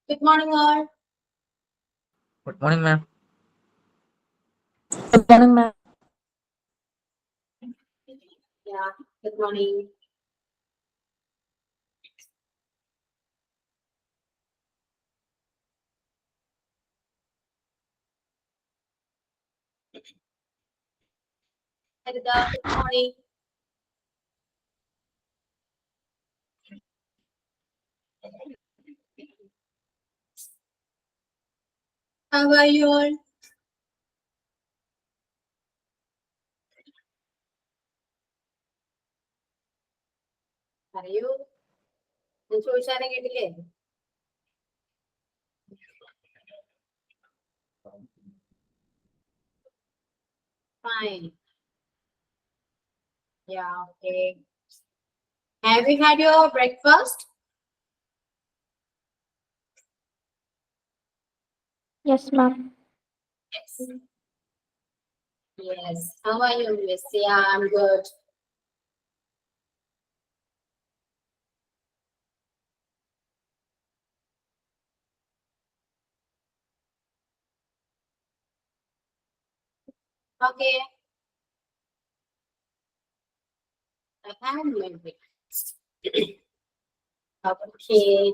Good morning, all. Good morning, ma'am. Good morning, ma'am. Yeah, good morning. Harita, good morning. How are you all? പറയൂ. ഞാൻ ചോദിച്ചാലും കേട്ടില്ലേ? Fine. Yeah, okay. Have you had your breakfast? Yes, ma'am. Yes. Yes. How are you, Miss? Yeah, I'm good. Okay. I had my breakfast. Okay.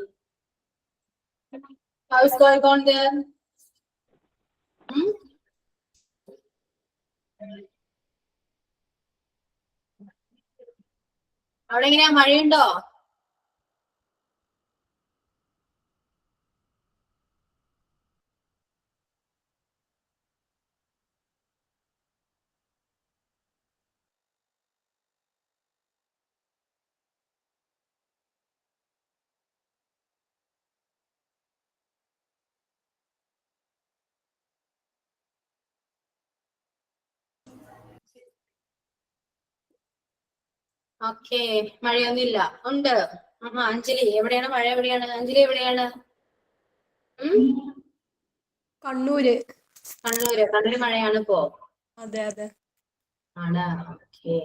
How's going on there? Hmm? അവിടെ എങ്ങനെയാ മഴയുണ്ടോ? Okay, മഴയൊന്നുമില്ല. ഉണ്ട്. അഞ്ജലി എവിടെയാണ്? മഴ എവിടെയാണ്? അഞ്ജലി എവിടെയാണ്? കണ്ണൂര്. കണ്ണൂര് മഴയാണ് ഇപ്പോ. അതെ അതെ. ആണ്. ഓക്കെ.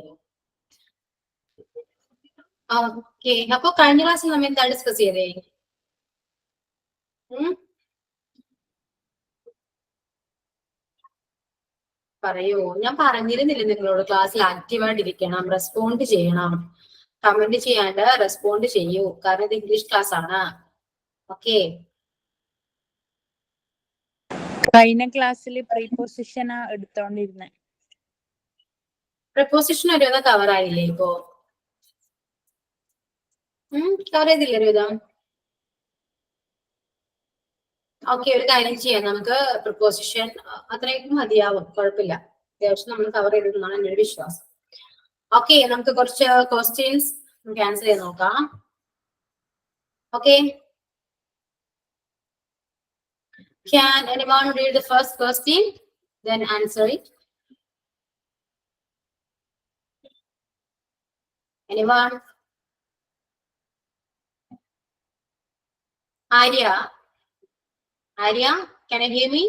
ഓക്കെ, അപ്പൊ കഴിഞ്ഞ ക്ലാസ്സിൽ നമ്മൾ എന്താ ഡിസ്കസ് ചെയ്തേ? പറയൂ. ഞാൻ പറഞ്ഞിരുന്നില്ല നിങ്ങളോട് ക്ലാസ്സിൽ ആക്റ്റീവായിട്ടിരിക്കണം, റെസ്പോണ്ട് ചെയ്യണം. കമന്റ് ചെയ്യാണ്ട് റെസ്പോണ്ട് ചെയ്യൂ, കാരണം ഇത് ഇംഗ്ലീഷ് ക്ലാസ് ആണ്. ഓക്കെ. കഴിഞ്ഞ ക്ലാസ്സിൽ പ്രീപോസിഷൻ എടുത്തോണ്ടിരുന്നെ. പ്രിപ്പോസിഷൻ ഒരുവിധം കവർ ആയില്ലേ ഇപ്പോ? കവർ ചെയ്തില്ലേ ഒരുവിധം? ഓക്കെ, ഒരു കാര്യം ചെയ്യാം. നമുക്ക് പ്രിപ്പോസിഷൻ അത്രയും മതിയാവും, കുഴപ്പമില്ല. അത്യാവശ്യം നമ്മൾ കവർ ചെയ്തെന്നാണ് എൻ്റെ ഒരു വിശ്വാസം. ഓക്കെ, നമുക്ക് കുറച്ച് ക്വസ്റ്റ്യൻസ് നമുക്ക് ആൻസർ ചെയ്ത് നോക്കാം. Okay. Can anyone read the first question, then answer it? Anyone? Arya? Arya, can you hear me?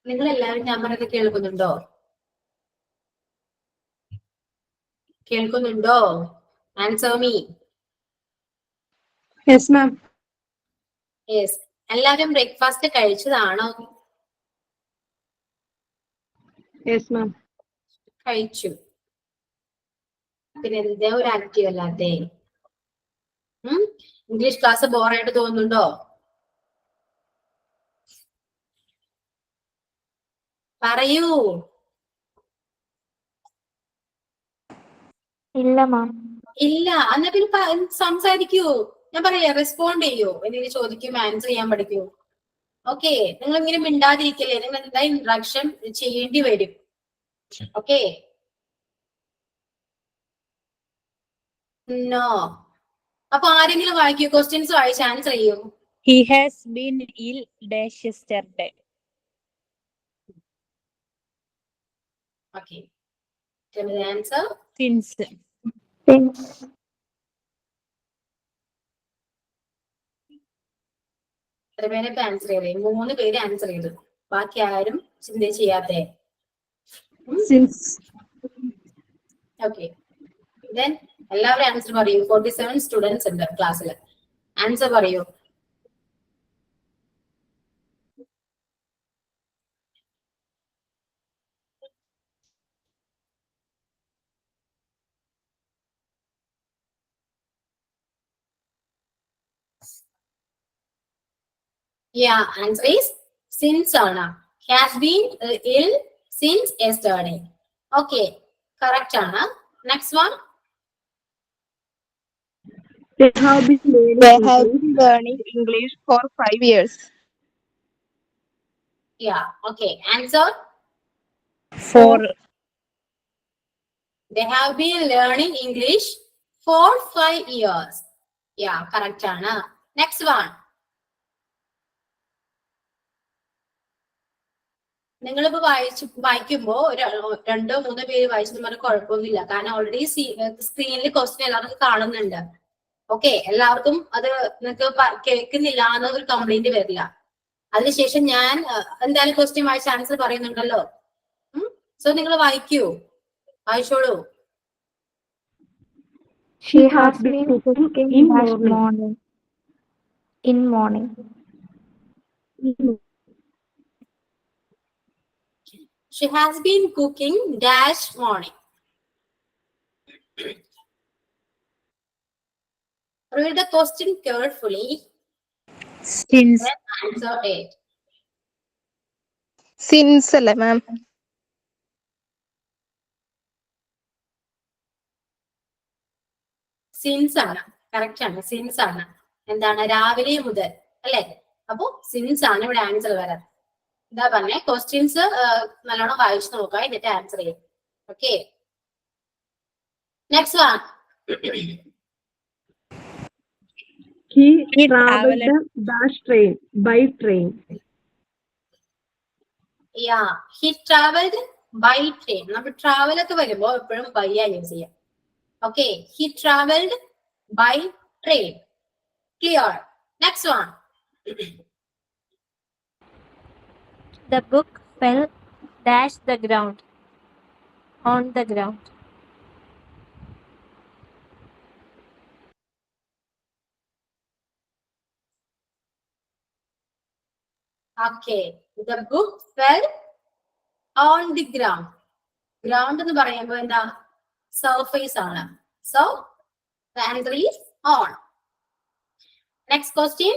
നിങ്ങൾ എല്ലാവരും ഞാൻ പറഞ്ഞത് കേൾക്കുന്നുണ്ടോ? കേൾക്കുന്നുണ്ടോ? Answer me. Yes ma'am. Yes. എല്ലാവരും ബ്രേക്ക്ഫാസ്റ്റ് കഴിച്ചതാണോ? Yes ma'am. കഴിച്ചു. പിന്നെ എന്താ ഒരു ആക്റ്റീവ് അല്ലാതെ? ഇംഗ്ലീഷ് ക്ലാസ് ബോറായിട്ട് തോന്നുന്നുണ്ടോ? പറയൂ. ഇല്ല മാം. ഇല്ല. എന്നാ പിന്നെ സംസാരിക്കൂ. ഞാൻ പറയാ, റെസ്പോണ്ട് ചെയ്യൂ. എന്തെങ്കിലും ചോദിക്കും, ആൻസർ ചെയ്യാൻ പഠിക്കൂ. ഓക്കെ, നിങ്ങൾ ഇങ്ങനെ മിണ്ടാതിരിക്കല്ലേ, നിങ്ങൾ എന്താ ഇൻട്രാക്ഷൻ ചെയ്യേണ്ടി വരും. ഓക്കെ. നോ. അപ്പൊ ആരെങ്കിലും വായിക്കൂ, ക്വസ്റ്റ്യൻസ് വായിച്ച് ആൻസർ ചെയ്യൂ. He has been ill dash yesterday. Okay. Tell me the answer. Since. എത്ര പേരെ ഇപ്പൊ ആൻസർ ചെയ്തേ? 3 പേര് ആൻസർ ചെയ്തു. ബാക്കി ആരും ചിന്ത ചെയ്യാത്തേ? ഓക്കെ, ദെൻ എല്ലാവരും ആൻസർ പറയൂ. 47 സ്റ്റുഡൻസ് ഉണ്ട് ക്ലാസ്സിൽ. ആൻസർ പറയൂ. Yeah, answer is since ആണ്. Has been ill since yesterday. Okay, correct ആണ്. Next one. They have been learning They have English. been learning English for 5 years. Yeah, okay. Answer. For They have been learning English for 5 years. Yeah, correct ആണ്. Next one. നിങ്ങളിപ്പോ വായിക്കുമ്പോ രണ്ടോ മൂന്നോ പേര് വായിച്ചത് പറഞ്ഞ കുഴപ്പമൊന്നുമില്ല. കാരണം ഓൾറെഡി സ്ക്രീനിൽ ക്വസ്റ്റ്യൻ എല്ലാവർക്കും കാണുന്നുണ്ട്. ഓക്കെ, എല്ലാവർക്കും അത് നിങ്ങൾക്ക് കേൾക്കുന്നില്ല എന്ന ഒരു കംപ്ലൈന്റ് വരില്ല. അതിനുശേഷം ഞാൻ എന്തായാലും ക്വസ്റ്റ്യൻ വായിച്ച ആൻസർ പറയുന്നുണ്ടല്ലോ. സോ നിങ്ങൾ വായിച്ചോളൂ. She has been cooking in dash morning. in morning. She has been cooking dash morning. Read the question carefully. since Answer it. since അല്ലേ മാം? സിൻസ് ആണ്, കറക്റ്റ് ആണ്. സിൻസ് ആണ്. എന്താണ്? രാവിലെ മുതൽ അല്ലെ? അപ്പൊ സിൻസ് ആണ് ഇവിടെ ആൻസർ വരാൻ. എന്താ പറഞ്ഞേ? ക്വസ്റ്റ്യൻസ് നല്ലോണം വായിച്ചു നോക്കുക, എന്നിട്ട് ആൻസർ ചെയ്യും. Okay, next one. He He traveled traveled dash train by train. Yeah, he traveled by train. നമ്മൾ ട്രാവൽ ഒക്കെ വരുമ്പോ എപ്പോഴും ബൈ ആ യൂസ് ചെയ്യാം. Okay, he traveled by train. Clear. Next one. The book fell dash the ground on the ground. Okay, the book fell on the ground. Ground എന്ന് പറയുമ്പോൾ എന്താ? Surface ആണ്. So the answer is on. Next question.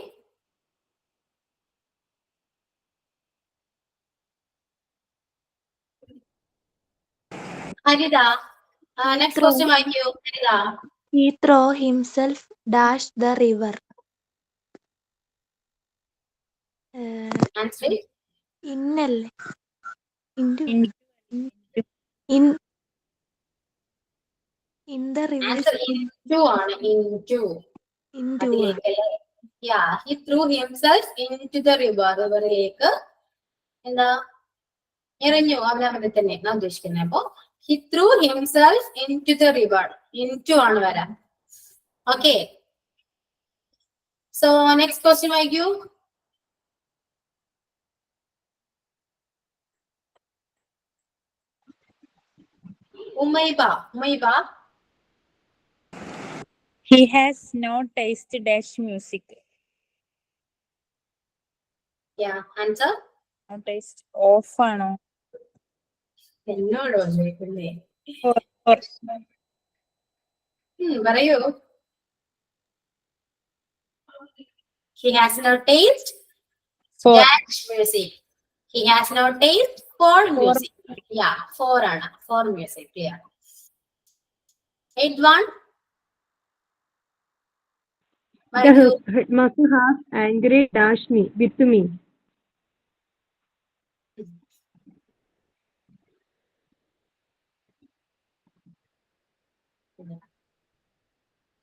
Haritha, next question വായിക്കൂ. ഹരിത. He threw himself dash the river. Answer ഇന്നല്ലേ? In- In the river. Answer into ആണ്. Into. അതിലേക്ക്. Yeah, he threw himself into the river. റിവറിലേക്ക് എന്താ? എറിഞ്ഞു. അവനവിടെ തന്നെ ഞാൻ ഉദ്ദേശിക്കുന്നത്. അപ്പൊ he threw himself into the river. Into ആണ് വരാൻ. Okay. So next question വായിക്കൂ. Umaiba. he has no taste dash music. Yeah, answer. No taste off ആണോ? എന്നോടോ ചോദിക്കുന്നേ? For പറയൂ. He has no taste dash music. He has no taste for music. Yeah, for ആണ്. For music. Clear. 8-1. The headmaster has angry dash me with me.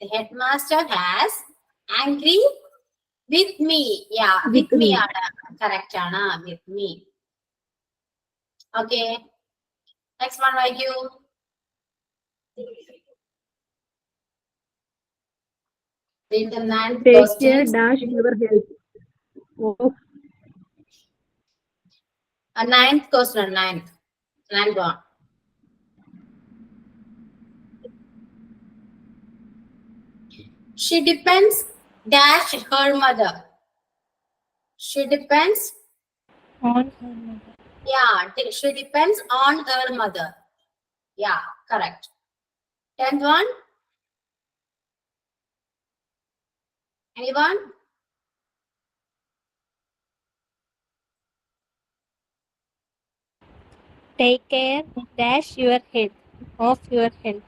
The headmaster has angry with me. Yeah, with me ആണ്. Correct ആണ്. With me. Okay. Next one വായിക്കൂ. Read the 9th Take care question. dash your health. Of 9th question. 9th one. She depends dash her mother. She depends, On her mother. yeah, she depends on her mother. Yeah, correct. 10th one. Anyone? Take care dash your head. Of your health.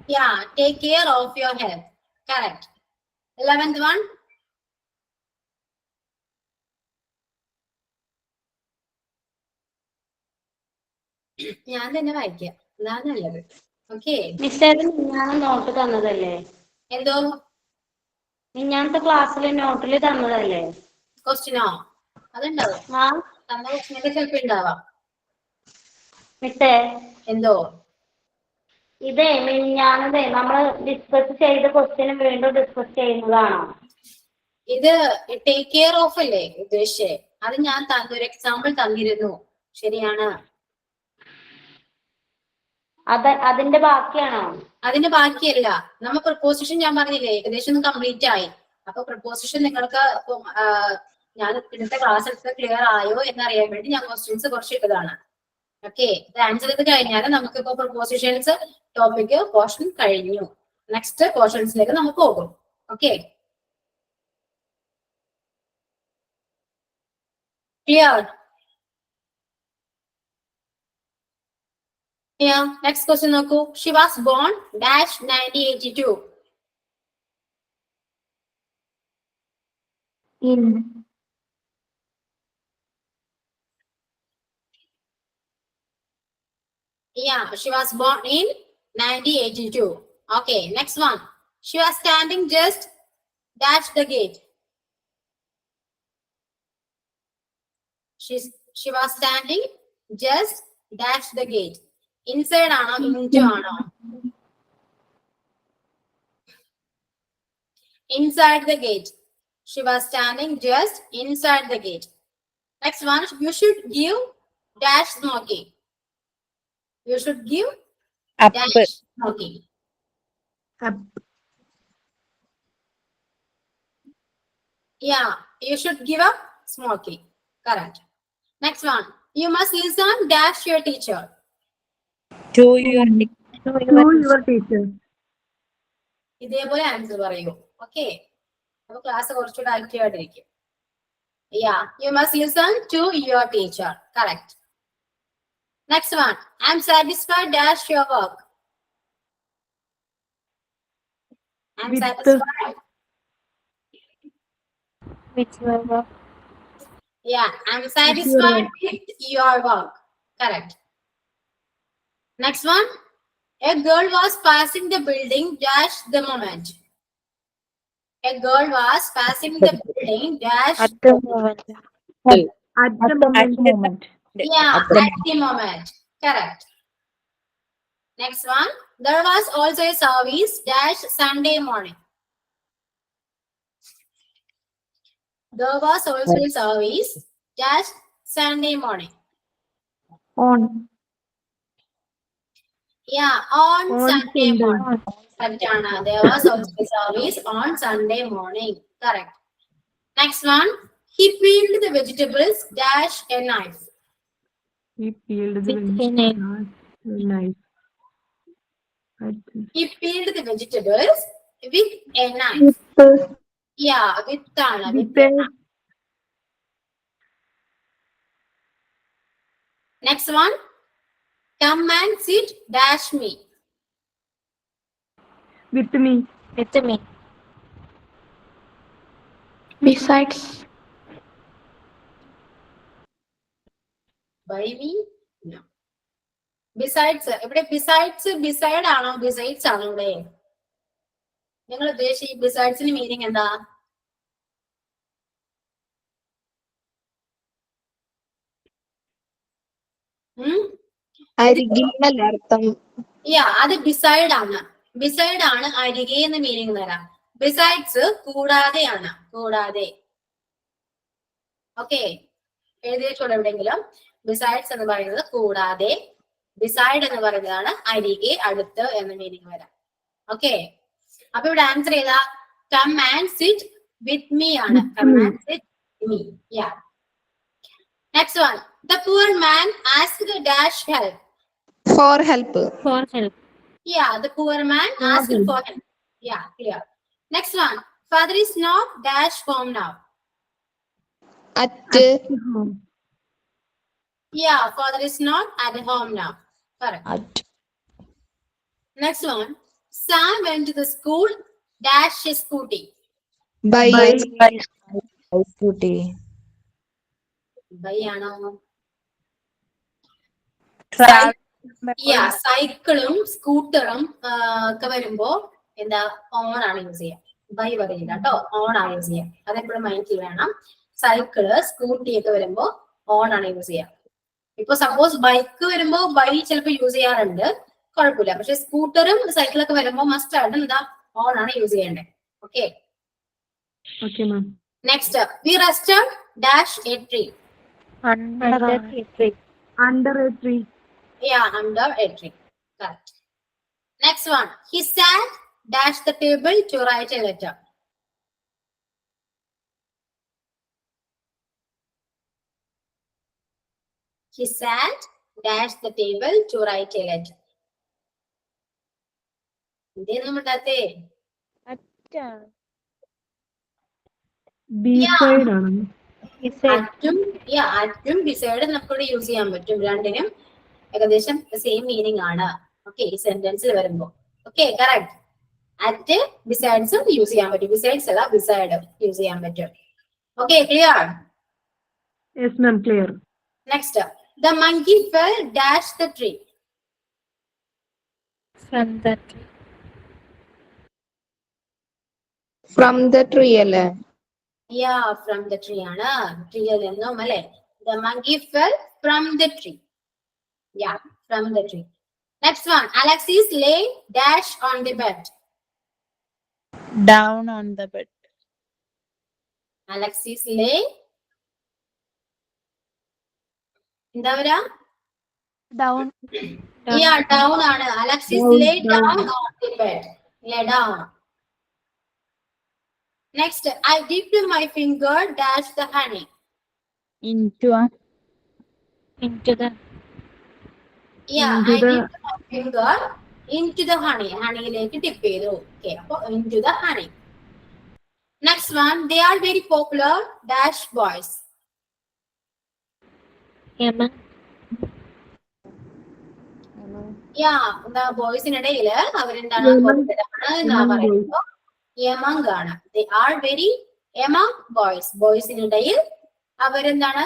Yeah, take care of your health. Correct. 11th one. ഞാൻ തന്നെ വായിക്കാം, അതാണ് നല്ലത്. Okay, ഞാൻ not തന്നതല്ലേ? എന്തോ ഞാനത്തെ ക്ലാസ്സിലെ നോട്ടിൽ തന്നതല്ലേ? ക്വസ്റ്റ്യനോ? അതുണ്ടാവും, ആ തന്ന ക്വസ്റ്റ്യനൊക്കെ ചിലപ്പോ ഉണ്ടാവാം. മിസ്സേ, എന്തോ ഇതേ ഞാനതേ നമ്മള് ഡിസ്കസ് ചെയ്ത ക്വസ്റ്റ്യൻ വീണ്ടും ഡിസ്കസ് ചെയ്യുന്നതാണോ? ഇത് ടേക്ക് കെയർ ഓഫ് അല്ലേ ഉദ്ദേശിച്ചേ? അത് ഞാൻ ഒരു എക്സാമ്പിൾ തന്നിരുന്നു. ശരിയാണ്. അതിന്റെ ബാക്കിയാണോ? അതിന്റെ ബാക്കിയല്ല. നമ്മ പ്രപ്പോസിഷൻ ഞാൻ പറഞ്ഞില്ലേ ഏകദേശം കംപ്ലീറ്റ് ആയി. അപ്പൊ പ്രപ്പോസിഷൻ നിങ്ങൾക്ക് ഞാൻ ഇന്നത്തെ ക്ലാസ് എടുത്ത് ക്ലിയർ ആയോ എന്നറിയാൻ വേണ്ടി ഞാൻ ക്വസ്റ്റ്യൻസ് കുറച്ച് ഇട്ടതാണ്. ഓക്കെ, ഇത് ആൻസർ ചെയ്ത് കഴിഞ്ഞാൽ നമുക്കിപ്പോ പ്രപ്പോസിഷൻസ് ടോപ്പിക് പോർഷൻ കഴിഞ്ഞു. നെക്സ്റ്റ് പോർഷൻസിലേക്ക് നമുക്ക് പോകും. Okay, clear? Yeah, next question നോക്കൂ. She was born dash 1982. In. Yeah, she was born in 1982. Okay, next one. She was standing just dash the gate. She was standing just dash the gate. Inside ആണോ into ആണോ? Inside the gate. She was standing just inside the gate. Next one. You should give dash smoking. You should give Up. dash smoking. Up. Yeah, you should give up smoking. Correct. Next one. You must listen dash your teacher. To your To your teacher. ഇതേപോലെ answer പറയൂ. Okay, അപ്പൊ class കുറച്ചുകൂടെ active ആയിട്ടിരിക്കും. Yeah, you must listen to your teacher. Correct. Next one. I'm satisfied dash your work. I'm With satisfied. With your work. Yeah, I'm satisfied with your work. Correct. Next one. A girl was passing the building dash the moment. A girl was passing the building dash. At the moment. At the moment. Yeah, at the moment. Correct. Next one. There was also a service dash Sunday morning. There was also a service dash Sunday morning. On. Yeah, on On Sunday Sunday. morning. Correct, Anna. There was also a service on Sunday morning. Correct. Next one. He peeled the vegetables dash a knife. He peeled the With a knife. knife. He peeled the vegetables with a knife. Yeah, with Anna. With a knife. Next one. Come and sit dash me. With me. With me. Besides. By me? No. Besides, ഇവിടെ besides beside ആണോ besides ആണോ ഇവിടെ? നിങ്ങൾ ഉദ്ദേശിച്ച ബിസൈഡ്സിന് meaning എന്താ? അരികിലല്ല അർത്ഥം. അത് decide ആണ്. ഡിസൈഡ് ആണ് അരികെ എന്ന് മീനിങ് തരാം. ബിസൈഡ്സ് കൂടാതെയാണ്. കൂടാതെ. ഓക്കെ, എഴുതി വെച്ചോളൂ എവിടെയെങ്കിലും. ബിസൈഡ്സ് എന്ന് പറയുന്നത് കൂടാതെ, ഡിസൈഡ് എന്ന് പറയുന്നതാണ് അരികെ, അടുത്ത് എന്ന മീനിങ് വരാം. ഓക്കെ, അപ്പൊ ഇവിടെ ആൻസർ ചെയ്താ come and sit with me ആണ്. Come and sit me. Yeah. Next one. The poor man asked dash help. For help. For help. Yeah, the poor man asked for help. Yeah, clear. Next one. Father is not dash home now. At home. Yeah, father is not at home now. Correct. at Next one. Sam went to the school dash his scooty. by Scooty. By ആണോ? Travel. Yeah, സൈക്കിളും സ്കൂട്ടറും ഒക്കെ വരുമ്പോ എന്താ on ആണ് use ചെയ്യാം. By പറയില്ല കേട്ടോ, on ആണ് യൂസ് ചെയ്യാം. അതെപ്പോഴും മൈൻഡിൽ വേണം. സൈക്കിള് സ്കൂട്ടി ഒക്കെ വരുമ്പോ ഓൺ ആണ് യൂസ് ചെയ്യാം. ഇപ്പൊ സപ്പോസ് ബൈക്ക് വരുമ്പോ ബൈ ചിലപ്പോ യൂസ് ചെയ്യാറുണ്ട്, കുഴപ്പമില്ല. പക്ഷെ സ്കൂട്ടറും സൈക്കിളൊക്കെ വരുമ്പോ മസ്റ്റ് ആയിട്ട് എന്താ ഓൺ ആണ് യൂസ് ചെയ്യേണ്ടത്. Okay. Okay, ma'am. Next. We rested dash a tree. Under a tree. Under a tree. Yeah, under a tree. Correct. Next one. He sat dash the table to write a letter. He sat dash the table to write a letter. ഇതേന്നും ഇണ്ടാത്തേ. Beside ആണ്. അറ്റും beside നമുക്ക് use ചെയ്യാൻ പറ്റും. രണ്ടിനും ഏകദേശം same meaning ആണ്. Okay, ഈ സെന്റൻസിൽ വരുമ്പോ. Okay, correct. At ബിസൈഡ്സും use ചെയ്യാൻ പറ്റും. ബിസൈഡ്സ് അല്ല, ബിസൈഡ് യൂസ് ചെയ്യാൻ പറ്റും. Okay, clear? Yes, ma'am, clear. Next. The monkey fell dash the tree. From the tree. from the tree അല്ലേ? Yeah, from the tree ആണ്. ട്രീയിൽ നിന്നും അല്ലെ. The monkey fell from the tree. Yeah, from the tree. Next one. Alexis lay dash on the bed. Down on the bed. Alexis lay. എന്താ പറയാ? Down. Yeah, down ആണ്. Alexis lay down on the bed. Lay down. Next. I dipped my finger dash the honey. Into a Into the. Yeah, Into I the- dipped my finger into the honey. ഹണിയിലേക്ക് tip ചെയ്തു. Okay, അപ്പൊ into the honey. Next one. They are very popular dash boys. Among. Yeah, the ബോയ്സിനിടയിൽ അവരെന്താണ് popular ആണ് എന്നാ പറയുമ്പോ among ആണ്. They are very among boys. ബോയ്സിനിടയിൽ അവരെന്താണ്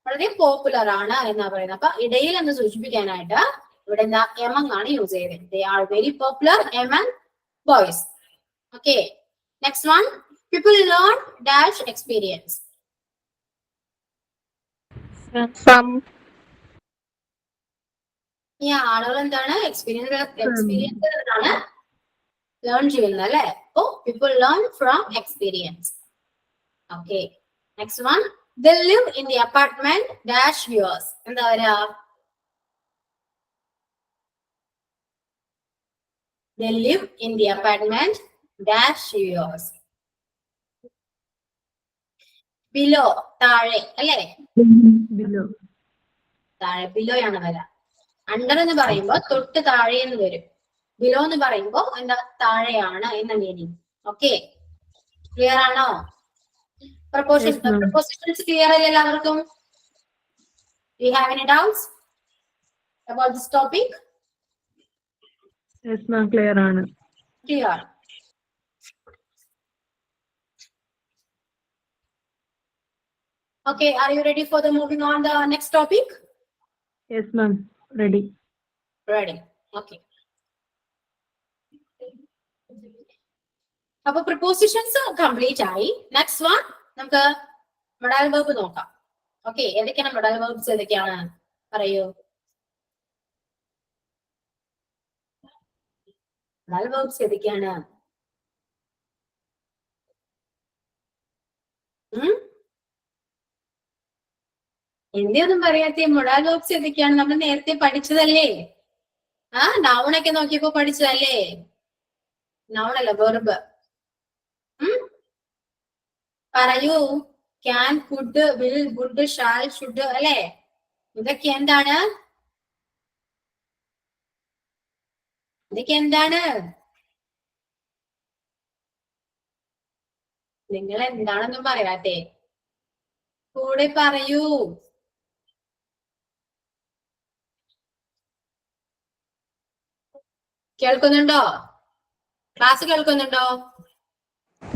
വളരെ പോപ്പുലർ ആണ് എന്നാ പറയുന്നത്. അപ്പൊ ഇടയിൽ എന്ന് സൂചിപ്പിക്കാനായിട്ട് ഇവിടെ എന്താ among ആണ് യൂസ് ചെയ്തത്. They are very popular among boys. Okay. Next one. People learn dash experience. From Yeah, ആളുകൾ എന്താണ് എക്സ്പീരിയൻസ് ആണ് ലേൺ ചെയ്യുന്നത് അല്ലെ. അപ്പോ people learn from experience. Okay. Next one. They live in the apartment dash years. എന്താ പറയാ? They live in the apartment dash years. Below, താഴെ അല്ലേ? Below. താഴെ ബിലോ ആണ് വരാ. അണ്ടർ എന്ന് പറയുമ്പോ തൊട്ട് താഴെ എന്ന് വരും. ബിലോ എന്ന് പറയുമ്പോ എന്താ താഴെയാണ് എന്ന മീനിങ്. ഓക്കെ, ക്ലിയർ ആണോ? പ്രപ്പോസിഷൻസ് ക്ലിയർ അല്ലേ എല്ലാവർക്കും? Do you have any doubts about this topic? Yes, ma'am, clear ആണ്. Clear. Okay, are you ready for the moving on the next topic? Yes, ma'am, ready. Ready. Okay. അപ്പൊ prepositions complete ആയി. Next one നമുക്ക് modal verb നോക്കാം. Okay, ഏതൊക്കെയാണ് modal verbs? ഏതൊക്കെയാണ് പറയൂ. Modal verbs ഏതൊക്കെയാണ്? എന്തൊന്നും പറയാത്ത മൊഡാൽ വെർബ്സ് ഏതൊക്കെയാണ്? നമ്മൾ നേരത്തെ പഠിച്ചതല്ലേ? നൗൺ ഒക്കെ നോക്കിയപ്പോ പഠിച്ചതല്ലേ? noun അല്ല verb. പറയൂ. can, could, will, would, shall, should അല്ലേ? ഇതൊക്കെ എന്താണ്? ഇതൊക്കെ എന്താണ്? നിങ്ങൾ എന്താണെന്നും പറയാത്തെ? കൂടെ പറയൂ. കേൾക്കുന്നുണ്ടോ? ക്ലാസ് കേൾക്കുന്നുണ്ടോ?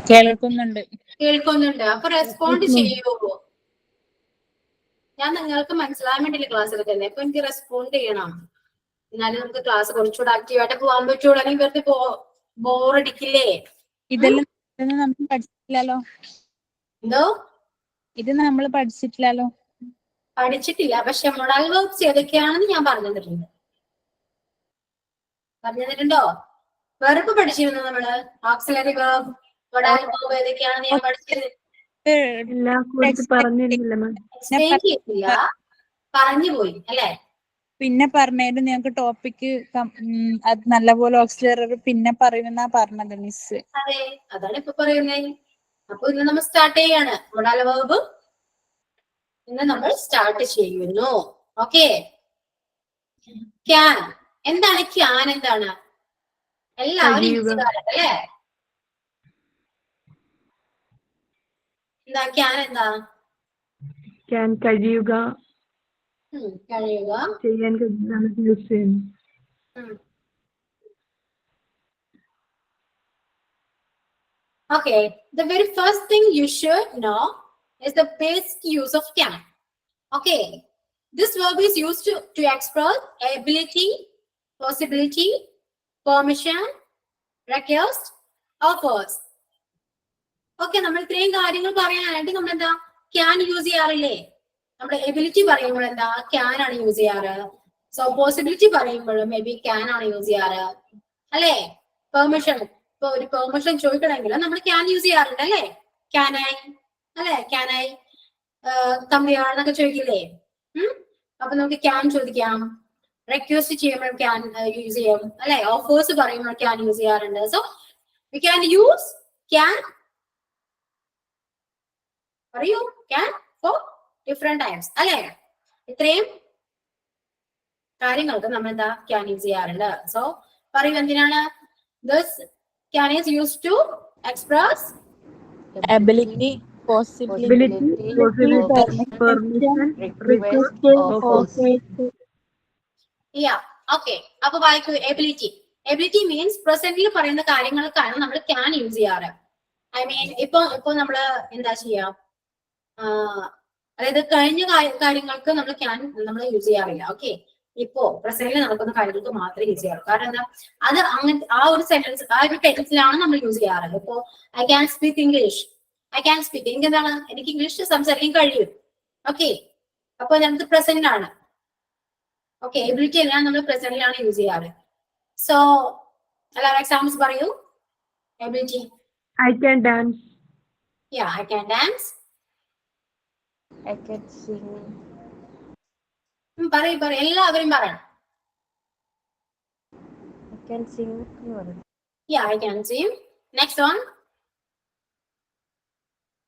കേൾക്കുന്നുണ്ട്. കേൾക്കുന്നുണ്ട്. അപ്പൊ റെസ്പോണ്ട് ചെയ്യൂ. ഞാൻ നിങ്ങൾക്ക് മനസ്സിലാൻ വേണ്ടിയില്ല ക്ലാസ് എടുക്കുന്നത്. അപ്പൊ എനിക്ക് റെസ്പോണ്ട് ചെയ്യണം. എന്നാലും നമുക്ക് ക്ലാസ് കുറച്ചുകൂടെ ആക്റ്റീവായിട്ട് പോകാൻ പറ്റുള്ളൂ. അല്ലെങ്കിൽ വെറുതെ ബോറടിക്കില്ലേ? ഇതെല്ലാം നമ്മൾ പഠിച്ചിട്ടില്ലല്ലോ. എന്തോ? ഇത് നമ്മൾ പഠിച്ചിട്ടില്ലല്ലോ. പഠിച്ചിട്ടില്ല. പക്ഷെ മൊഡാൽ വെർബ്സ് ഏതൊക്കെയാണെന്ന് ഞാൻ പറഞ്ഞു തന്നിട്ടുണ്ട്. പറഞ്ഞു തന്നിട്ടുണ്ടോ? വെറുപ്പ് പഠിച്ചിരുന്നു നമ്മള്. ഓക്സിലറി വെർബ്, മൊഡാൽ വെർബ് ഏതൊക്കെയാണെന്ന് ഞാൻ പഠിച്ചിരുന്നു. എല്ലാം കുറിച്ച് പറഞ്ഞിരുന്നില്ല മാം. എക്സ്പ്ലെയിൻ ചെയ്തില്ല, പറഞ്ഞു പോയി അല്ലേ? പിന്നെ പറഞ്ഞതിന് ഞങ്ങൾക്ക് ടോപ്പിക്ക് അത് നല്ലപോലെ ഓക്സിലറി പിന്നെ പറയുമെന്നാ പറഞ്ഞത് മിസ്. അതെ, അതാണ് ഇപ്പൊ പറയുന്നത്. അപ്പൊ ഇന്ന് നമ്മൾ സ്റ്റാർട്ട് ചെയ്യാണ് മൊഡാൽ വെർബ്. ഇന്ന് നമ്മൾ സ്റ്റാർട്ട് ചെയ്യുന്നു. ഓക്കെ. ക്യാൻ എന്താണ്? ക്യാൻ എന്താണ്? എല്ലാവരും യൂസ് ചെയ്യാറുണ്ട് അല്ലേ? എന്താ ക്യാൻ? എന്താ ക്യാൻ? കഴിയുക, കഴിയുക, ചെയ്യാൻ കഴിയുന്നതാണ് യൂസ് ചെയ്യുന്നത്. Okay, the very first thing you should know is the basic use of can. Okay, this verb is used to express ability, possibility, permission, request, offers. Okay, നമ്മൾ ഇത്രയും കാര്യങ്ങൾ പറയാനായിട്ട് നമ്മൾ എന്താ can യൂസ് ചെയ്യാറില്ലേ? നമ്മുടെ എബിലിറ്റി പറയുമ്പോൾ എന്താ can ആണ് യൂസ് ചെയ്യാറ്. സോ പോസിബിലിറ്റി പറയുമ്പോഴും മേ ബി can ആണ് യൂസ് ചെയ്യാറ് അല്ലേ? പെർമിഷൻ, ഇപ്പൊ ഒരു പെർമിഷൻ ചോദിക്കണമെങ്കിൽ നമ്മൾ can യൂസ് ചെയ്യാറുണ്ട് അല്ലേ? can I അല്ലെ? can I come here എന്നൊക്കെ ചോദിക്കില്ലേ? അപ്പൊ നമുക്ക് can ചോദിക്കാം. റിക്വസ്റ്റ് ചെയ്യുമ്പോൾ can യൂസ് ചെയ്യും അല്ലെ? ഓഫേഴ്സ് പറയുമ്പോൾ can യൂസ് ചെയ്യാറുണ്ട്. So we can use can, പറയൂ, can for different times അല്ലെ? ഇത്രയും കാര്യങ്ങൾക്ക് നമ്മൾ എന്താ can യൂസ് ചെയ്യാറുണ്ട്. സോ പറയൂ, എന്തിനാണ്? This can is used to express ability, possibility, permission, request, offers. Yeah, okay. അപ്പൊ വായിക്കൂ. എബിലിറ്റി. എബിലിറ്റി മീൻസ് പ്രസന്റിൽ പറയുന്ന കാര്യങ്ങൾക്കാണ് നമ്മൾ can യൂസ് ചെയ്യാറ്. ഐ മീൻ ഇപ്പൊ നമ്മള് എന്താ ചെയ്യാ, അതായത് കഴിഞ്ഞ കാര്യങ്ങൾക്ക് നമ്മൾ can നമ്മൾ യൂസ് ചെയ്യാറില്ല. ഓക്കെ, ഇപ്പോ പ്രസന്റിൽ നടക്കുന്ന കാര്യങ്ങൾക്ക് മാത്രമേ യൂസ് ചെയ്യാറൂ. കാരണം എന്താ, അത് അങ്ങനെ ആ ഒരു സെന്റൻസ്, ആ ഒരു ടെൻസിലാണ് നമ്മൾ യൂസ് ചെയ്യാറ്. ഇപ്പോ I can speak English, I can speak, എനിക്ക് എന്താണ്, എനിക്ക് ഇംഗ്ലീഷ് സംസാരിക്കാൻ കഴിയും. ഓക്കെ, അപ്പൊ ഞങ്ങൾക്ക് പ്രസന്റ് ആണ്. ഓക്കെ, എബിലിറ്റി എല്ലാം നമ്മൾ പ്രസന്റിലാണ് യൂസ് ചെയ്യാറ്. സോ എല്ലാവരും എക്സാമ്പിൾസ് പറയൂ. Ability. I can dance. Yeah, I can dance. I can sing. പറയൂ, എല്ലാവരും പറയണം. I can sing. Yeah, I can sing. Next one.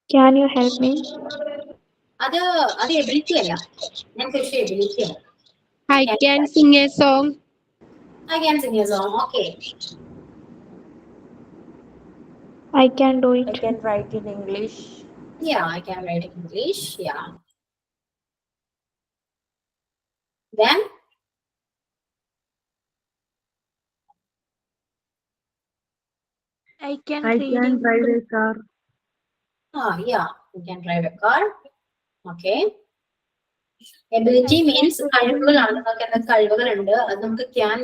Can you help me? അത് എബിലിറ്റി അല്ല. ഞാൻ ചോദിച്ച എബിലിറ്റി അല്ല. I can sing a song. I can sing a song. Okay. I can do it. I can write in English. Yeah, I can write in English. Yeah. Then I can I read can in drive a car. yeah, you can drive a car. Okay. Ability means കഴിവുകളാണ്. നമുക്ക് എന്തൊക്കെ കഴിവുകളുണ്ട് അത് നമുക്ക് can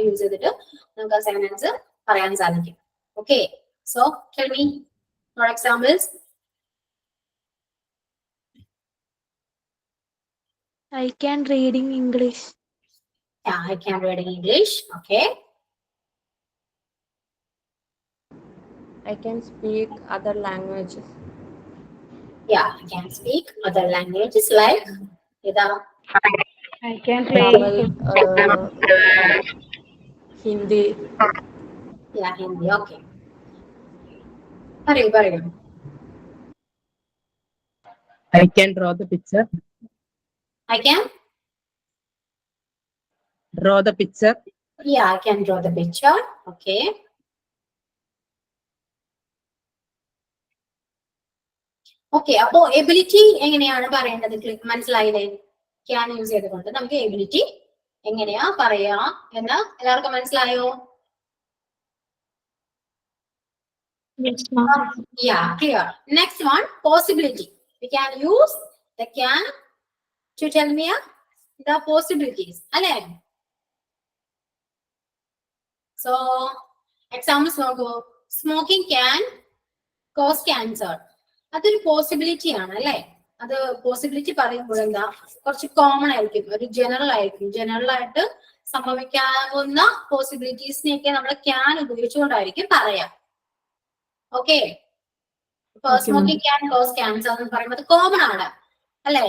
use ചെയ്തിട്ട് നമുക്ക് ആ sentence പറയാൻ സാധിക്കും. Okay. So tell me more examples. I can read in English. Yeah, I can read in English. Okay. I can speak other languages. Yeah, I can speak other languages like Ida. I can play Tamil, Hindi. Yeah, Hindi. Okay. പറയൂ. I can draw the picture. I can? Draw the picture. Yeah, I can draw the picture. Okay. Okay, അപ്പോ ability എങ്ങനെയാണ് പറയേണ്ടത്? മനസ്സിലായില്ലേ? Can use ചെയ്തുകൊണ്ട് നമുക്ക് ability എങ്ങനെയാ പറയാ എന്ന് എല്ലാവർക്കും മനസ്സിലായോ? Yeah, clear. Next one, possibility. We can use the can to tell me the possibilities. അല്ലേ? So, examples നോക്കൂ. Smoking can cause cancer. അതൊരു പോസിബിലിറ്റി ആണ് അല്ലേ? അത് പോസിബിലിറ്റി പറയുമ്പോൾ എന്താ, കുറച്ച് കോമൺ ആയിരിക്കും, ഒരു ജനറൽ ആയിരിക്കും. ജനറൽ ആയിട്ട് സംഭവിക്കാവുന്ന പോസിബിലിറ്റീസിനെയൊക്കെ നമ്മൾ ക്യാൻ ഉപയോഗിച്ചുകൊണ്ടായിരിക്കും പറയാം. ഓക്കെ, ഇപ്പൊ സ്മോക്കിംഗ് ക്യാൻ കോസ് ക്യാൻസർ എന്ന് പറയുമ്പോൾ കോമൺ ആണ് അല്ലേ?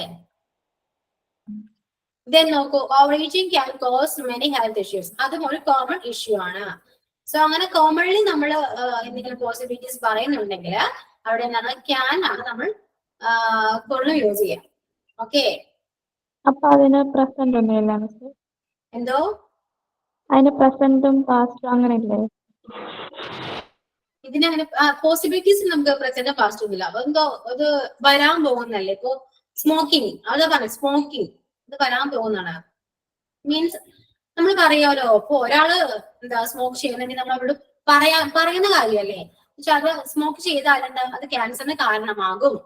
ദെൻ നോക്കൂ, over eating can cos many health issues. അതും ഒരു കോമൺ ഇഷ്യൂ ആണ്. സോ അങ്ങനെ കോമൺലി നമ്മൾ എന്തെങ്കിലും പോസിബിലിറ്റീസ് പറയുന്നുണ്ടെങ്കിൽ അവിടെ എന്താണ്, ക്യാൻ ആണ് നമ്മൾ കൂടുതൽ യൂസ് ചെയ്യാം. ഓക്കെ, അപ്പൊ അതിന് പ്രസന്റ് ഒന്നുമില്ല മിസ്? എന്തോ അതിന് പ്രസന്റും പാസ്റ്റും അങ്ങനെയല്ലേ? ഇതിനങ്ങനെ പോസിബിലിറ്റീസ് നമുക്ക് പ്രസന്റ് പാസ്റ്റ് ഒന്നുമില്ല. അപ്പൊ എന്തോ അത് വരാൻ പോകുന്നല്ലേ. ഇപ്പൊ സ്മോക്കിംഗ്, അതാ പറഞ്ഞ സ്മോക്കിംഗ് ഇത് വരാൻ പോകുന്നതാണ്. മീൻസ് നമ്മൾ പറയാമല്ലോ, ഇപ്പൊ ഒരാള് എന്താ സ്മോക്ക് ചെയ്യുന്നുണ്ടെങ്കിൽ നമ്മൾ അവരോട് പറയുന്ന കാര്യമല്ലേ. പക്ഷെ അത് സ്മോക്ക് ചെയ്താലുണ്ട് അത് ക്യാൻസറിന് കാരണമാകും,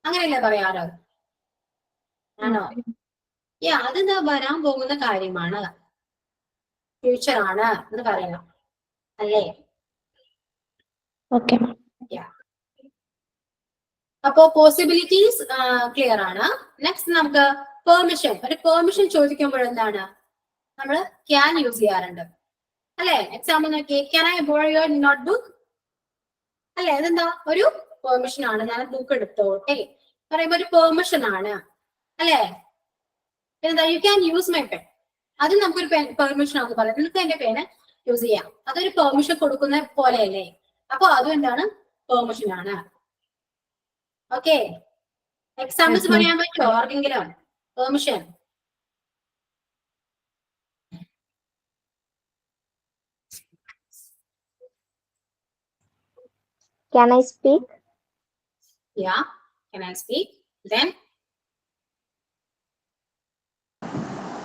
അങ്ങനെയല്ലേ പറയാറ്? ആണോ? അതെന്താ വരാൻ പോകുന്ന കാര്യമാണ്, ഫ്യൂച്ചർ ആണ് എന്ന് പറയാം അല്ലേ? ഓക്കെ. അപ്പോ പോസിബിലിറ്റീസ് ക്ലിയർ ആണ്. നെക്സ്റ്റ് നമുക്ക് പെർമിഷൻ. ഒരു പെർമിഷൻ ചോദിക്കുമ്പോൾ എന്താണ് നമ്മൾ ക്യാൻ യൂസ് ചെയ്യാറുണ്ട് അല്ലെ? എക്സാമ്പിൾ നോക്കിയേ, can I borrow your notebook അല്ലെ? അതെന്താ ഒരു പെർമിഷൻ ആണ്. ഞാൻ ബുക്ക് എടുത്തോട്ടെ പറയുമ്പോ ഒരു പെർമിഷൻ ആണ് അല്ലെ? എന്താ, you can use my pen, അത് നമുക്കൊരു പെർമിഷൻ ആണെന്ന് പറയാം. നിങ്ങൾക്ക് എന്റെ പേന് യൂസ് ചെയ്യാം, അതൊരു പെർമിഷൻ കൊടുക്കുന്ന പോലെയല്ലേ? അപ്പൊ അതും എന്താണ്, പെർമിഷൻ ആണ്. ഓക്കെ, എക്സാമ്പിൾസ് പറയാൻ പറ്റുമോ ആർക്കെങ്കിലും? Permission Can I speak? Yeah, can I speak? Then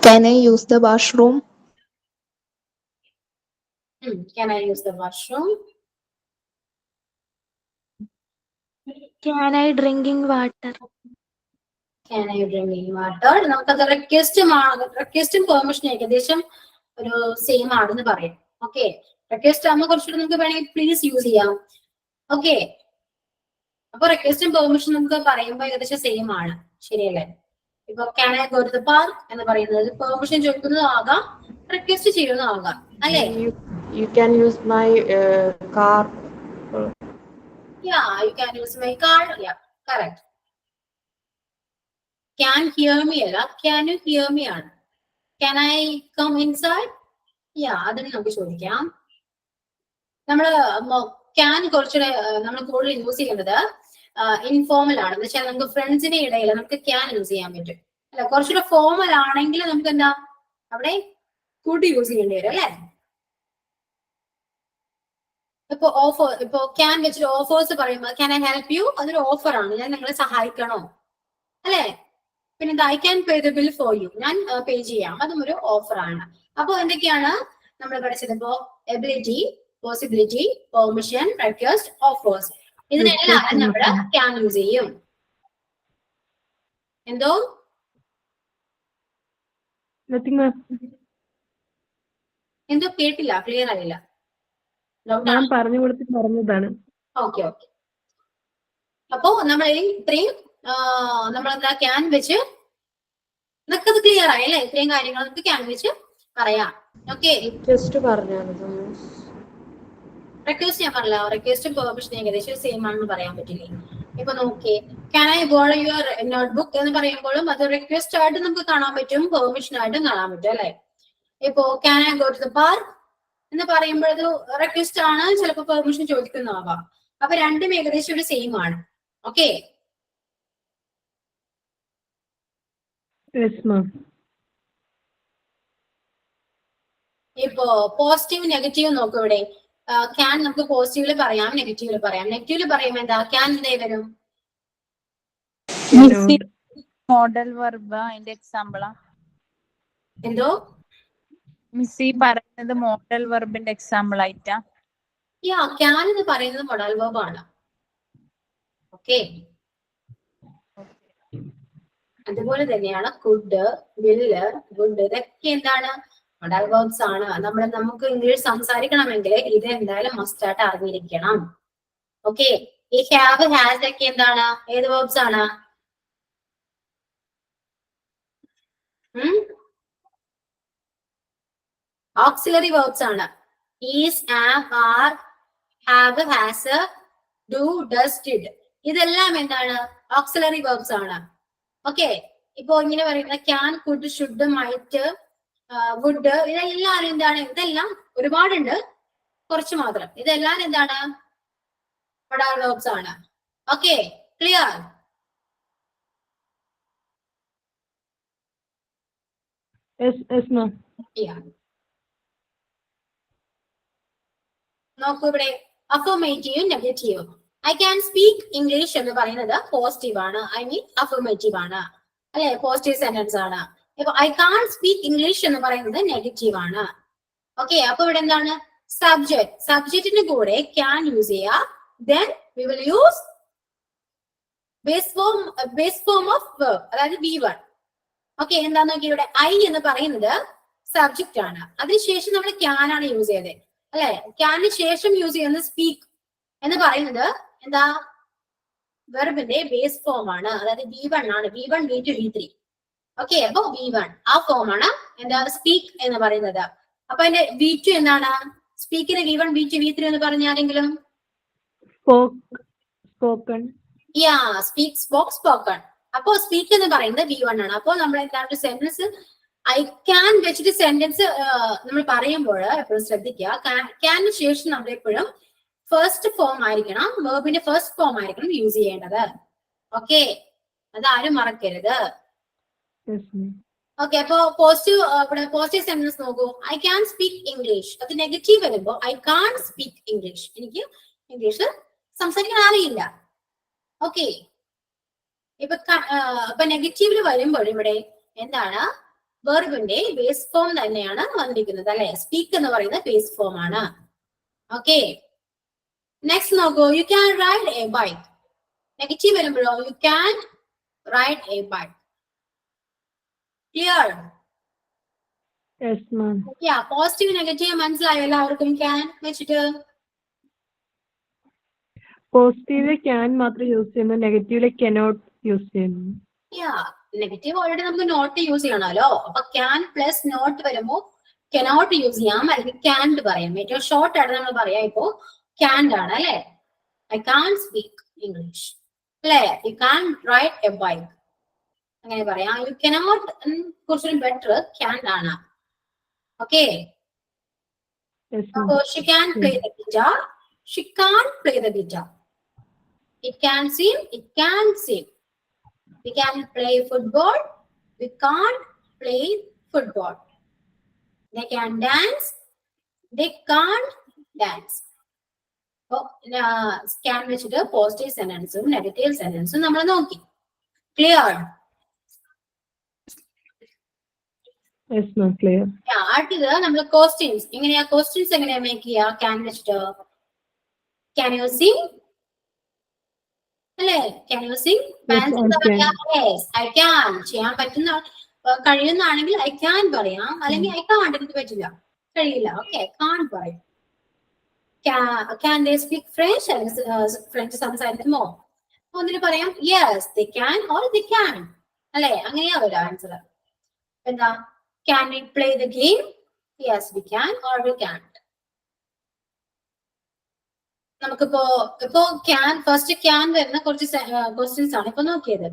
Can I use the washroom? Can I use the washroom? Can I drinking water? Can I drink water? നമുക്കത് റിക്വസ്റ്റും പെർമിഷൻ ഏകദേശം ഒരു same ആണെന്ന് പറയാം. Okay, request ആകുമ്പോൾ കുറച്ചുകൂടി നമുക്ക് വേണമെങ്കിൽ please use ചെയ്യാം. ഓക്കെ, അപ്പൊ റിക്വസ്റ്റും പെർമിഷൻ നമുക്ക് പറയുമ്പോൾ ഏകദേശം സെയിം ആണ്, ശരിയല്ലേ? ഇപ്പൊ can I go to the park എന്ന് പറയുന്നത് പെർമിഷൻ ചോദിക്കുന്നതാകാം, റിക്വസ്റ്റ് ചെയ്യുന്നതാകാം അല്ലേ? You can use my car. Yeah, you can use my car. Yeah, correct. Can hear me അല്ല, can you hear me ആണ്. Can I come inside? Yeah, അതിന് നമുക്ക് ചോദിക്കാം. നമ്മള് can കുറച്ചുകൂടെ നമ്മൾ കൂടുതൽ യൂസ് ചെയ്യുന്നത് ഇൻഫോർമൽ ആണ്. എന്ന് വെച്ചാൽ നമുക്ക് ഫ്രണ്ട്സിന്റെ ഇടയിൽ നമുക്ക് ക്യാൻ യൂസ് ചെയ്യാൻ പറ്റും അല്ല. കുറച്ചുകൂടെ ഫോർമൽ ആണെങ്കിൽ നമുക്ക് എന്താ അവിടെ കൂട്ടി യൂസ് ചെയ്യേണ്ടി വരും അല്ലെ? ഇപ്പൊ ഓഫർ, ഇപ്പൊ ക്യാൻ വെച്ചിട്ട് ഓഫേഴ്സ് പറയുമ്പോൾ ക്യാൻ ഐ ഹെൽപ്പ് യു, അതൊരു ഓഫർ ആണ്, ഞാൻ നിങ്ങളെ സഹായിക്കണോ അല്ലെ? പിന്നെ I can pay the bill for you, ഞാൻ പേ ചെയ്യാം, അതും ഒരു ഓഫർ ആണ്. അപ്പൊ എന്തൊക്കെയാണ് നമ്മൾ പഠിച്ചത്? ഇപ്പോ ability, possibility, permission, request, offers, ഇതിനെല്ലാം നമ്മൾ ക്യാൻ യൂസ് ചെയ്യും. എന്തോ എന്തോ കേട്ടില്ല, ക്ലിയർ ആയില്ല. ഞാൻ പറഞ്ഞു കൊടുത്തിട്ട് പറഞ്ഞതാണ്. ഓക്കെ ഓക്കെ, അപ്പോ നമ്മൾ ഇത്രയും നമ്മളെന്താ ക്യാൻ വെച്ച് നമുക്കത് ക്ലിയർ ആയി അല്ലെ? ഇത്രയും കാര്യങ്ങൾ നമുക്ക് ക്യാൻ വെച്ച് പറയാം. ഓക്കെ, റിക്വസ്റ്റ് പറഞ്ഞാണ്. റിക്വസ്റ്റ് ഞാൻ പറഞ്ഞല്ലോ, റിക്വസ്റ്റും പെർമിഷൻ ഏകദേശം സെയിം ആണെന്ന് പറയാൻ പറ്റില്ലേ? ഇപ്പൊ നോക്കിയേ, can I borrow your notebook എന്ന് പറയുമ്പോഴും അത് റിക്വസ്റ്റ് ആയിട്ട് നമുക്ക് കാണാൻ പറ്റും, പെർമിഷൻ ആയിട്ടും കാണാൻ പറ്റും അല്ലെ? ഇപ്പോ can I go to the park എന്ന് പറയുമ്പോൾ അത് റിക്വസ്റ്റ് ആണ്, ചിലപ്പോൾ പെർമിഷൻ ചോദിക്കുന്നതാവാം. അപ്പൊ രണ്ടും ഏകദേശം ഒരു സെയിം ആണ്. Okay, Yes, ma'am. ഇപ്പോ പോസിറ്റീവ് നെഗറ്റീവ് നോക്കൂ. ഇവിടെ ക്യാൻ നമുക്ക് പോസിറ്റീവില് പറയാം, നെഗറ്റീവില് പറയാം. നെഗറ്റീവില് പറയുമ്പോൾ എന്താ, ക്യാൻ എന്തേ വരും? Cannot. മോഡൽ വെർബ് അതിന്റെ എക്സാമ്പിളാ. എന്തോ മിസ് ഈ പറയുന്നത് മോഡൽ വെർബിന്റെ എക്സാമ്പിൾ ആയിട്ടാ. ക്യാൻ എന്ന് പറയുന്നത് മൊഡൽ വെർബ് ആണ്. ഓക്കെ, അതുപോലെ തന്നെയാണ് കുഡ്, വില്ല്, ഗുഡ്, ഇതൊക്കെ എന്താണ്, മൊഡൽ വെർബ്സ് ആണ്. നമുക്ക് ഇംഗ്ലീഷ് സംസാരിക്കണമെങ്കിൽ ഇത് എന്തായാലും മസ്റ്റ് ആയിട്ട് അറിഞ്ഞിരിക്കണം. ഓക്കെ, ഈ ഹാവ്, ഹാസ് ഒക്കെ എന്താണ്, ഏത് വെർബ്സ് ആണ്? ഓക്സിലറി വെർബ്സ് ആണ്. Is, am, are, have, has, do, does, did, ഇതെല്ലാം എന്താണ്, ഓക്സിലറി വെർബ്സ് ആണ്. ഓക്കെ, ഇപ്പൊ ഇങ്ങനെ പറയുന്ന can, could, should, might, would, ഇതെല്ലാം എന്താണ്, ഇതെല്ലാം ഒരുപാടുണ്ട്, കുറച്ച് മാത്രം. ഇതെല്ലാം എന്താണ്, മൊഡൽ വെർബ്സ് ആണ്. Okay, clear? Yes, ma'am. നോക്കൂ ഇവിടെ അഫർമേറ്റീവും നെഗറ്റീവും. ഐ ക്യാൻ സ്പീക്ക് ഇംഗ്ലീഷ് എന്ന് പറയുന്നത് പോസിറ്റീവ് ആണ്, ഐ മീൻ അഫർമേറ്റീവ് ആണ്, അല്ലെ, പോസിറ്റീവ് സെന്റൻസ് ആണ്. ഇപ്പൊ ഐ കാൺ സ്പീക്ക് ഇംഗ്ലീഷ് എന്ന് പറയുന്നത് നെഗറ്റീവ് ആണ്. ഓക്കെ, അപ്പൊ ഇവിടെ എന്താണ്, സബ്ജക്ട്, സബ്ജക്റ്റിന്റെ കൂടെ ക്യാൻ യൂസ് ചെയ്യാം. Then we will use base form of verb, അതായത് V1. ഓക്കെ, എന്താന്ന് നോക്കി, ഇവിടെ ഐ എന്ന് പറയുന്നത് സബ്ജക്റ്റ് ആണ്, അതിനുശേഷം നമ്മൾ ക്യാൻ ആണ് യൂസ് ചെയ്തത്, അല്ലെ. ക്യാനിന് ശേഷം യൂസ് ചെയ്യുന്നത് സ്പീക്ക് എന്ന് പറയുന്നത് എന്താ, വെർബിന്റെ ബേസ് ഫോം ആണ്, അതായത് V1 ആണ്. V1, V2, V3. ഓക്കെ, അപ്പൊ V1 ആ ഫോം ആണ് എന്താ, സ്പീക്ക് എന്ന് പറയുന്നത്. അപ്പൊ അതിന്റെ V2 എന്താണ്, സ്പീക്കിന് V1, V2, V3 എന്ന് പറഞ്ഞാലെങ്കിലും Spoken. Speak, spoke, spoken. അപ്പോ സ്പീക്ക് എന്ന് പറയുന്നത് V1 ആണ്. അപ്പോൾ നമ്മൾ എന്താണ്, സെന്റൻസ് ഐ ക്യാൻ വെച്ചിട്ട് സെന്റൻസ് നമ്മൾ പറയുമ്പോൾ എപ്പോഴും ശ്രദ്ധിക്കുക, ക്യാനിന് ശേഷം നമ്മൾ എപ്പോഴും ഫസ്റ്റ് ഫോം ആയിരിക്കണം, വെർബിന്റെ ഫസ്റ്റ് ഫോം ആയിരിക്കണം യൂസ് ചെയ്യേണ്ടത്. ഓക്കെ, അതാരും മറക്കരുത്. Yes, ma'am. ഓക്കെ, അപ്പൊ പോസിറ്റീവ് സെന്റൻസ് നോക്കൂ. I can speak English. അത് നെഗറ്റീവ് വരുമ്പോ ഐ കാൺ സ്പീക്ക് ഇംഗ്ലീഷ്, എനിക്ക് ഇംഗ്ലീഷ് സംസാരിക്കാൻ അറിയില്ല. ഓക്കെ, ഇപ്പൊ നെഗറ്റീവില് വരുമ്പോൾ ഇവിടെ എന്താണ്, വെർബിന്റെ ബേസ് ഫോം തന്നെയാണ് വന്നിരിക്കുന്നത്, അല്ലെ. സ്പീക്ക് എന്ന് പറയുന്ന ബേസ് ഫോം ആണ്. ഓക്കെ, നെക്സ്റ്റ് നോക്കൂ. You can ride a bike. Negative വരുമ്പോഴോ you can ride a bike. Clear? Yes, ma'am. Positive negative മനസ്സിലായോ എല്ലാവർക്കും? ക്യാൻ വെച്ചിട്ട് പോസിറ്റീവില് ക്യാൻ മാത്രം യൂസ് ചെയ്യുന്നു, നെഗറ്റീവില് കനോട്ട് യൂസ് ചെയ്യുന്നു. നെഗറ്റീവ് ഓൾറെഡി നമുക്ക് നോട്ട് യൂസ് ചെയ്യണമല്ലോ. അപ്പൊ ക്യാൻ പ്ലസ് നോട്ട് വരുമ്പോ കനോട്ട് യൂസ് ചെയ്യാം, അല്ലെങ്കിൽ ക്യാൻഡ് പറയാം. ഏറ്റവും ഷോർട്ട് ആയിട്ട് നമ്മൾ പറയാം ഇപ്പോ ക്യാൻഡ് ആണ്, അല്ലെ. ഐ കാൺ സ്പീക്ക് ഇംഗ്ലീഷ്, അല്ലെ. You can ride a bike, അങ്ങനെ പറയാം. യു കനോട്ട് കുറച്ചുകൂടി ബെറ്റർ ക്യാൻഡ് ആണ്. ഓക്കെ, Yes, അപ്പോ ma'am. She can play the guitar, she can play the guitar. It can sing, it can sing. We can play football, we can't play football. They can dance, they can't dance. Can വെച്ചിട്ട് positive സെന്റൻസും negative സെന്റൻസും നമ്മൾ നോക്കി. Clear? Yes, ma'am. Clear. അടുത്തത് നമ്മൾ questions. Questions എങ്ങനെയാ make ചെയ്യുക? Can വെച്ചിട്ട് can you sing, അല്ലേ? Can you sing? I can ചെയ്യാൻ പറ്റുന്ന കഴിയുന്നതാണെങ്കിൽ ഐ ക്യാൻ പറയാം, അല്ലെങ്കിൽ ഐ കാണ്ട്, എനിക്ക് പറ്റില്ല, കഴിയില്ല. ഓക്കെ, കാൺ പറയും. ക്യാൻ ദേ സ്പീക്ക് ഫ്രഞ്ച്, അല്ലെങ്കിൽ ഫ്രഞ്ച് സംസാരിക്കുമോ? ഒന്നിന് പറയാം yes they can or they can, അല്ലെ. അങ്ങനെയാ ഒരു ആൻസർ. എന്താ, can we play the game? Yes we can or we can. നമുക്കിപ്പോ ക്യാൻ ഫസ്റ്റ് ക്യാൻ വരുന്ന കുറച്ച് ക്വസ്റ്റ്യൻസ് ആണ് ഇപ്പൊ നോക്കിയത്.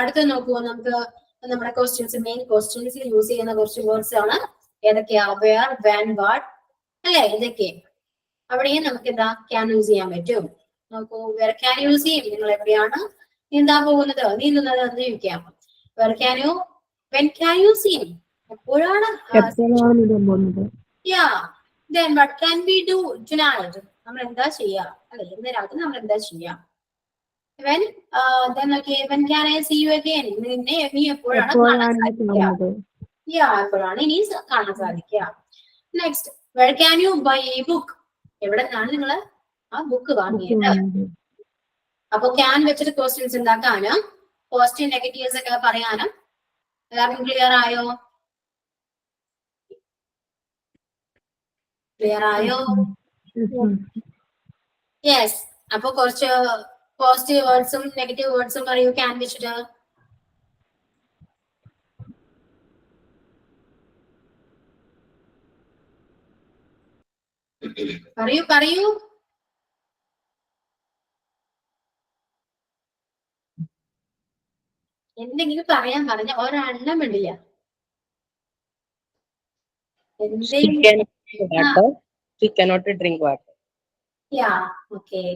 അടുത്ത് നോക്കുമ്പോ നമുക്ക് നമ്മുടെ ക്വസ്റ്റ്യൻസ്, മെയിൻ ക്വസ്റ്റ്യൻസിൽ യൂസ് ചെയ്യുന്ന കുറച്ച് വേർഡ്സ് ആണ്. ഏതൊക്കെയാ? വേർ, വെൻ, വാട്ട്, അല്ലെ? ഇതൊക്കെ അവിടെയും നമുക്ക് എന്താ ക്യാൻ യൂസ് ചെയ്യാൻ പറ്റും. നോക്കൂ, വേറെ ക്യാൻ യൂസ് ചെയ്യും. നിങ്ങൾ എവിടെയാണ് നീന്താൻ പോകുന്നത്, നീന്തുന്നത് എന്ന് ചോദിക്കാം. വേറെ can you, when can you seam, എപ്പോഴാണ് എപ്പോഴാണ് ഇത് പോകുന്നത്? then what can we do tonight? നമ്മൾ എന്താ ചെയ്യാ, അല്ലെ? ഇന്ന് രാത്രി നമ്മൾ എന്താ ചെയ്യാ? when then okay, when can I see you again? നിന്നെ നീ എപ്പോഴാണ് കാണാൻ സാധിക്കുക? എപ്പോഴാണ് ഇനി കാണാൻ സാധിക്കുക? Next, where can you buy a book? എവിടെ നിന്നാണ് നിങ്ങൾ ആ ബുക്ക് വാങ്ങിയത്? അപ്പൊ ക്യാൻ വെച്ചിട്ട് ക്വസ്റ്റ്യൻസ് ഉണ്ടാക്കാനും പോസിറ്റീവ് നെഗറ്റീവ്സ് ഒക്കെ പറയാനും എല്ലാവർക്കും ക്ലിയർ ആയോ? ക്ലിയർ ആയോ? യെസ്. അപ്പൊ കുറച്ച് പോസിറ്റീവ് വേർഡ്സും നെഗറ്റീവ് വേർഡ്സും പറയൂ ക്യാൻ വെച്ചിട്ട്. പറയൂ. എന്തെങ്കിലും പറയാൻ പറഞ്ഞ ഒരെണ്ണം വേണ്ടില്ല. എന്തെങ്കിലും. Water. She cannot drink water. Okay.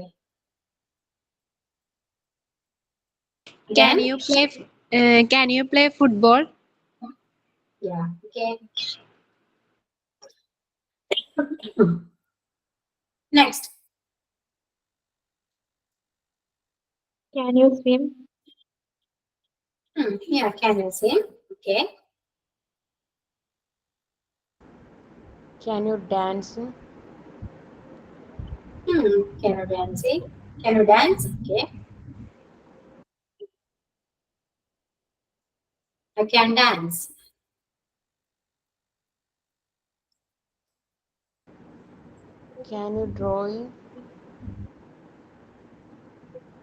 Can you play football? Okay. Next. Can you swim? Can you swim? Okay. Can you dance? Can you dance? Can you dance? Okay. I can dance. Can you drawing?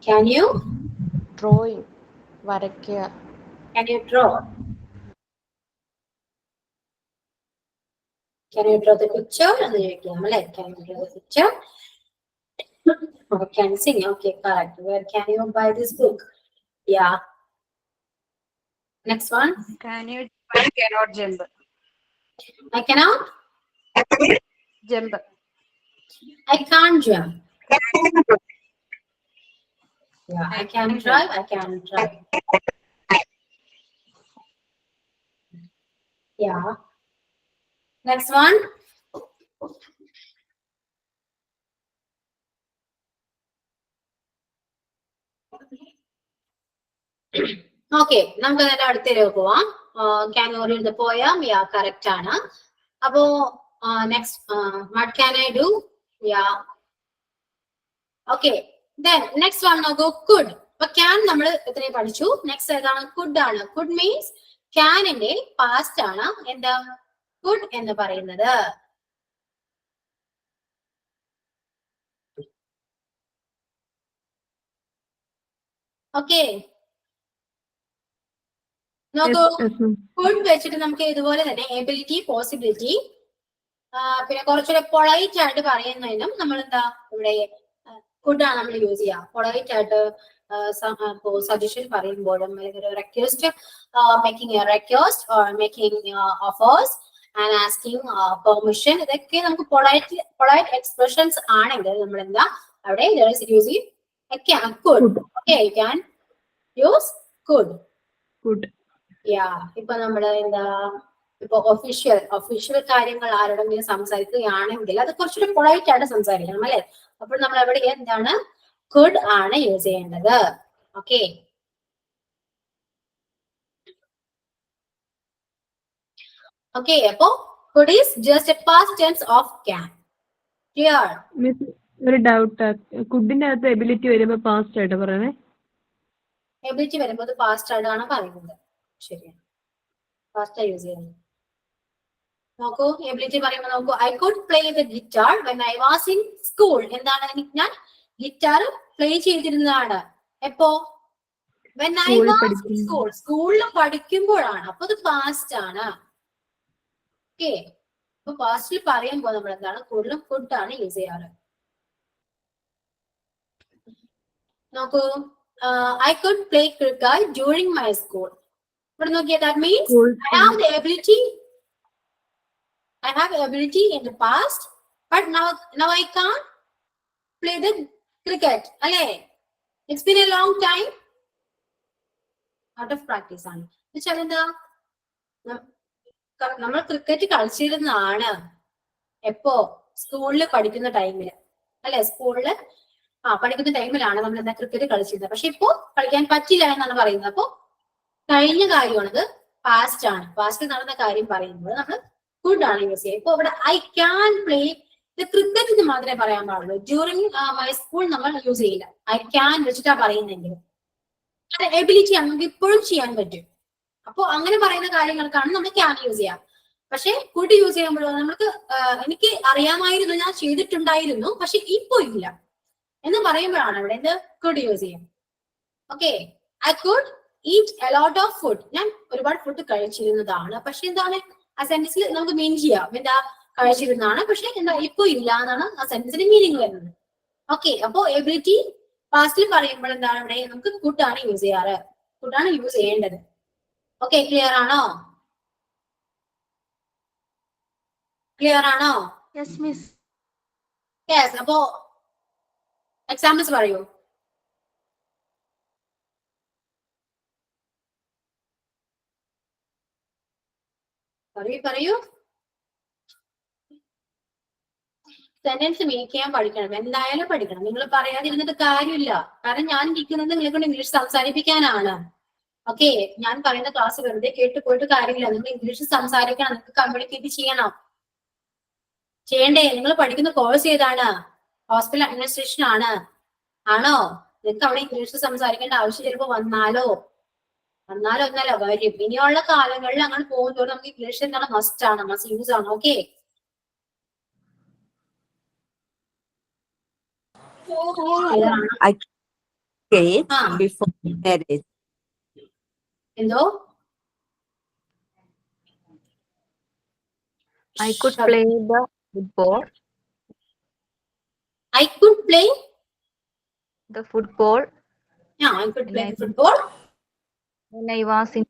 Can you? Drawing. വരയ്ക്കുക. Can you draw? Can you draw the picture? എന്ന് ചോദിക്കാം അല്ലെ? Can you draw the picture? Or can sing? Okay, correct. Where can you buy this book? Next one. cannot jump. I cannot Jump. I can't jump. I can drive. I can drive. Next one. Okay, നമുക്ക് തന്നെ അടുത്തേക്ക് പോവാം. Can you read the poem? Correct ആണ്. അപ്പോ next, what can I do? Okay, then next one നോക്കൂ, could. അപ്പൊ can നമ്മൾ എത്രയും പഠിച്ചു. നെക്സ്റ്റ് ഏതാണ്? could ആണ്. could means canന്റെ പാസ്റ്റ് ആണ് എന്താ could എന്ന് പറയുന്നത്. ഓക്കെ, നോക്കൂ, could വെച്ചിട്ട് നമുക്ക് ഇതുപോലെ തന്നെ എബിലിറ്റി, പോസിബിലിറ്റി, പിന്നെ കുറച്ചുകൂടെ പൊളൈറ്റ് ആയിട്ട് പറയുന്നതിനും നമ്മൾ എന്താ ഇവിടെ could ആണ് നമ്മൾ യൂസ് ചെയ്യാം. പൊളൈറ്റ് ആയിട്ട് സജഷൻ പറയുമ്പോഴും അല്ലെങ്കിൽ request, making A request or making offers and asking permission, ഇതൊക്കെ നമുക്ക് പൊളൈറ്റ് എക്സ്പ്രഷൻസ് ആണെങ്കിൽ നമ്മൾ എന്താ അവിടെ യൂസ് ചെയ്യും could. Okay, you can use could. ഇപ്പൊ നമ്മള് എന്താ ഇപ്പൊ ഒഫീഷ്യൽ കാര്യങ്ങൾ ആരോടെങ്കിലും സംസാരിക്കുകയാണെങ്കിൽ അത് കുറച്ചുകൂടി പൊളൈറ്റ് ആയിട്ട് സംസാരിക്കണം അല്ലെ? അപ്പോൾ നമ്മൾ എവിടെ എന്താണ് could ആണ് യൂസ് ചെയ്യേണ്ടത്. ഓക്കെ, അപ്പോ could is just a past tense of can. Clear? ഒരു ഡൗട്ട്, കുഡിന്റെ അകത്ത് എബിലിറ്റി വരുമ്പോ പാസ്റ്റ് ആയിട്ട് പറയണേ? എബിലിറ്റി വരുമ്പോൾ അത് പാസ്റ്റ് ആയിട്ടാണ് പറയുന്നത്. ശരിയാണ്, പാസ്റ്റ് യൂസ് ചെയ്യുന്നത്. നോക്കൂ, എബിലിറ്റി പറയുമ്പോൾ നോക്കൂ, I could play the guitar when I was in school. എന്താണ്? ഞാൻ ഗിറ്റാർ പ്ലേ ചെയ്തിരുന്നതാണ്. എപ്പോ? When I was in school, സ്കൂളിൽ പഠിക്കുമ്പോഴാണ്. അപ്പൊ അത് പാസ്റ്റ് ആണ്. ഓക്കെ, അപ്പൊ പാസ്റ്റിൽ പറയുമ്പോൾ നമ്മൾ എന്താണ് കൂടുതലും കുഡ് ആണ് യൂസ് ചെയ്യാറ്. നോക്കൂ, I could play cricket during my school. But okay, that means I have the ability in the past But now I can't play the cricket. അല്ലേ? It's been a long time. Out of practice ആണ്. എന്നുവെച്ചാൽ എന്താ? നമ്മൾ cricket കളിച്ചിരുന്നതാണ് എപ്പോ സ്കൂളിൽ പഠിക്കുന്ന ടൈമില് അല്ലെ? സ്കൂളില് പഠിക്കുന്ന ടൈമിലാണ് നമ്മൾ എന്താ ക്രിക്കറ്റ് കളിച്ചിരുന്നത്. പക്ഷെ ഇപ്പോ കളിക്കാൻ പറ്റില്ല എന്നാണ് പറയുന്നത്. അപ്പോ കഴിഞ്ഞ കാര്യമാണത്, പാസ്റ്റ് ആണ്. പാസ്റ്റ് നടന്ന കാര്യം പറയുമ്പോൾ നമ്മൾ കുഡ് ആണ് യൂസ് ചെയ്യുക. ഇപ്പൊ ഇവിടെ ഐ ക്യാൻ പ്ലേ ക്രിക്കറ്റ് മാത്രമേ പറയാൻ പാടുള്ളൂ. ഡ്യൂറിങ് മൈ സ്കൂൾ നമ്മൾ യൂസ് ചെയ്യില്ല. ഐ ക്യാൻ വെച്ചിട്ടാ പറയുന്നെങ്കിൽ അത് എബിലിറ്റി ആണ്, നമുക്ക് ഇപ്പോഴും ചെയ്യാൻ പറ്റും. അപ്പൊ അങ്ങനെ പറയുന്ന കാര്യങ്ങൾക്കാണ് നമ്മൾ ക്യാൻ യൂസ് ചെയ്യാം. പക്ഷെ കുഡ് യൂസ് ചെയ്യുമ്പോഴോ നമുക്ക് എനിക്ക് അറിയാമായിരുന്നു, ഞാൻ ചെയ്തിട്ടുണ്ടായിരുന്നു, പക്ഷെ ഇപ്പൊ ഇല്ല എന്ന് പറയുമ്പോഴാണ് ഇവിടെ എന്ത് കുഡ് യൂസ് ചെയ്യാം. Okay, I could eat A lot of food. ഞാൻ ഒരുപാട് ഫുഡ് കഴിച്ചിരുന്നതാണ്. പക്ഷെ എന്താണ് ആ സെന്റൻസിൽ നമുക്ക് മീൻ ചെയ്യാം, എന്താ കഴിച്ചിരുന്നതാണ്, പക്ഷെ എന്താ ഇപ്പൊ ഇല്ല എന്നാണ് ആ സെന്റൻസിന്റെ മീനിങ് വരുന്നത്. ഓക്കെ, അപ്പോ എബിലിറ്റി പാസ്റ്റിൽ പറയുമ്പോൾ എന്താണ് ഇവിടെ നമുക്ക് കുഡ് ആണ് യൂസ് ചെയ്യാറ്, കുഡ് ആണ് യൂസ് ചെയ്യേണ്ടത്. ഓക്കെ, ക്ലിയർ ആണോ? ക്ലിയർ ആണോ? Yes, miss. യെസ്. അപ്പോ എക്സാമ്പിൾസ് പറയൂ. പറയൂ. സെന്റൻസ് മേക്ക് ചെയ്യാൻ പഠിക്കണം, എന്തായാലും പഠിക്കണം. നിങ്ങൾ പറയാതിരുന്നിട്ട് കാര്യമില്ല. കാരണം ഞാൻ ഇരിക്കുന്നത് നിങ്ങളെ കൊണ്ട് ഇംഗ്ലീഷ് സംസാരിപ്പിക്കാനാണ്. ഓക്കെ, ഞാൻ പറയുന്ന ക്ലാസ് വെറുതെ കേട്ട് പോയിട്ട് കാര്യമില്ല. നിങ്ങൾ ഇംഗ്ലീഷ് സംസാരിക്കണം, നിങ്ങൾക്ക് കമ്മ്യൂണിക്കേറ്റ് ചെയ്യണം. ചെയ്യണ്ടേ? നിങ്ങൾ പഠിക്കുന്ന കോഴ്സ് ഏതാണ്? ഹോസ്പിറ്റൽ അഡ്മിനിസ്ട്രേഷൻ ആണ്. ആണോ? നിങ്ങൾക്ക് അവിടെ ഇംഗ്ലീഷ് സംസാരിക്കേണ്ട ആവശ്യം ചിലപ്പോ വന്നാലോ ഒന്നല്ല വരും. ഇനിയുള്ള കാലങ്ങളിൽ അങ്ങനെ പോകുന്നതോടെ നമുക്ക് ഇംഗ്ലീഷ് എന്താണ് മസ്റ്റ് ആണ്, മസ്റ്റ് യൂസ് ആണ്. Okay, before marriage. എന്തോ? I could play the football. I could play The football Yeah, I could play football when I was in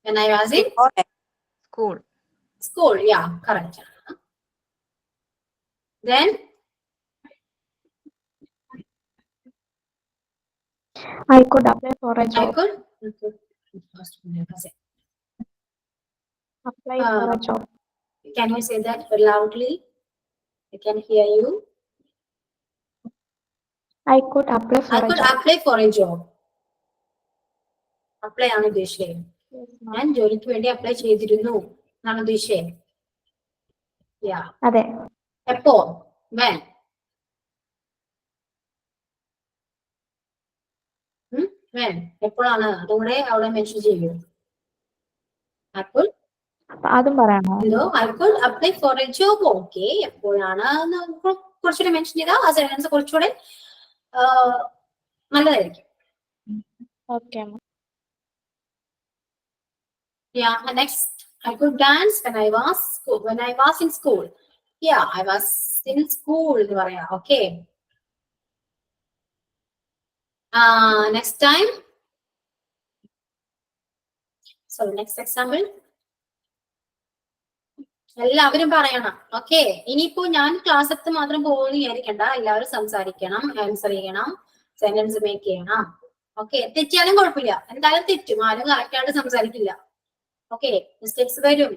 when I was in school. Yeah, correct. Then I could apply for a job. Apply for a job. Can you say that loudly? I can hear you. I could apply for a job. Apply for a job. Apply ആണ് ഉദ്ദേശിച്ചത്. ഞാൻ ജോലിക്ക് വേണ്ടി apply ചെയ്തിരുന്നു എന്നാണ് ഉദ്ദേശിച്ചത്. അതെ. എപ്പോ? when? when? എപ്പോഴാണ്? അതുകൂടെ അവിടെ മെൻഷൻ ചെയ്യൂ. അതും പറയണോ? I could apply for a job. Okay, എപ്പോഴാണ് കുറച്ചുകൂടെ മെൻഷൻ ചെയ്താൽ ആ സെന്റൻസ് കുറച്ചുകൂടെ നല്ലതായിരിക്കും. Okay. Yeah, next, I could dance when I was in school. Yeah, I was in school എന്ന് പറയാം. Okay. Next time. So next example. എല്ലാവരും പറയണം. ഓക്കെ, ഇനിയിപ്പോ ഞാൻ ക്ലാസ് എടുത്ത് മാത്രം പോകുമെന്ന് വിചാരിക്കണ്ട. എല്ലാവരും സംസാരിക്കണം, ആൻസർ ചെയ്യണം, സെന്റൻസ് മേക്ക് ചെയ്യണം. ഓക്കെ, തെറ്റിയാലും കുഴപ്പമില്ല, എന്തായാലും തെറ്റും, ആരും കറക്റ്റ് ആയിട്ട് സംസാരിക്കില്ല. ഓക്കെ, മിസ്റ്റേക്സ് വരും.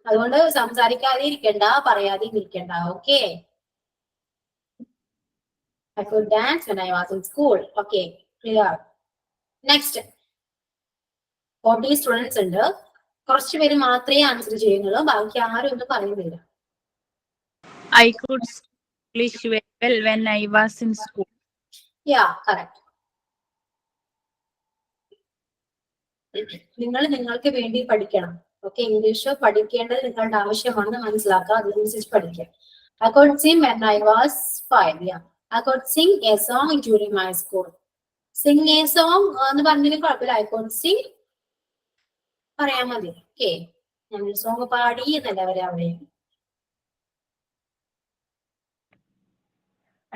അതുകൊണ്ട് സംസാരിക്കാതെ ഇരിക്കണ്ട, പറയാതെ ഇരിക്കണ്ട. Okay, I could dance when I was in school. Okay, clear. Next, 40 students ഉണ്ട്. കുറച്ച് പേര് മാത്രമേ ആൻസർ ചെയ്യുന്നുള്ളൂ, ബാക്കി ആരും ഒന്നും പറയുന്നില്ല. I could speak English well when I was in school. Yeah, correct. നിങ്ങൾ നിങ്ങൾക്ക് വേണ്ടി പഠിക്കണം. ഓക്കെ, ഇംഗ്ലീഷ് പഠിക്കേണ്ടത് നിങ്ങളുടെ ആവശ്യമാണെന്ന് മനസ്സിലാക്കുക, അതിനനുസരിച്ച് പഠിക്കുക. I could sing when I was 5. Yeah, I could sing a song during my school. Sing a song എന്ന് പറഞ്ഞതിന് കുഴപ്പമില്ല. I could sing പറയാൻ മതി. ഓക്കെ, ഞങ്ങൾ സോങ് പാടി എന്നല്ല വരെ അവിടെ.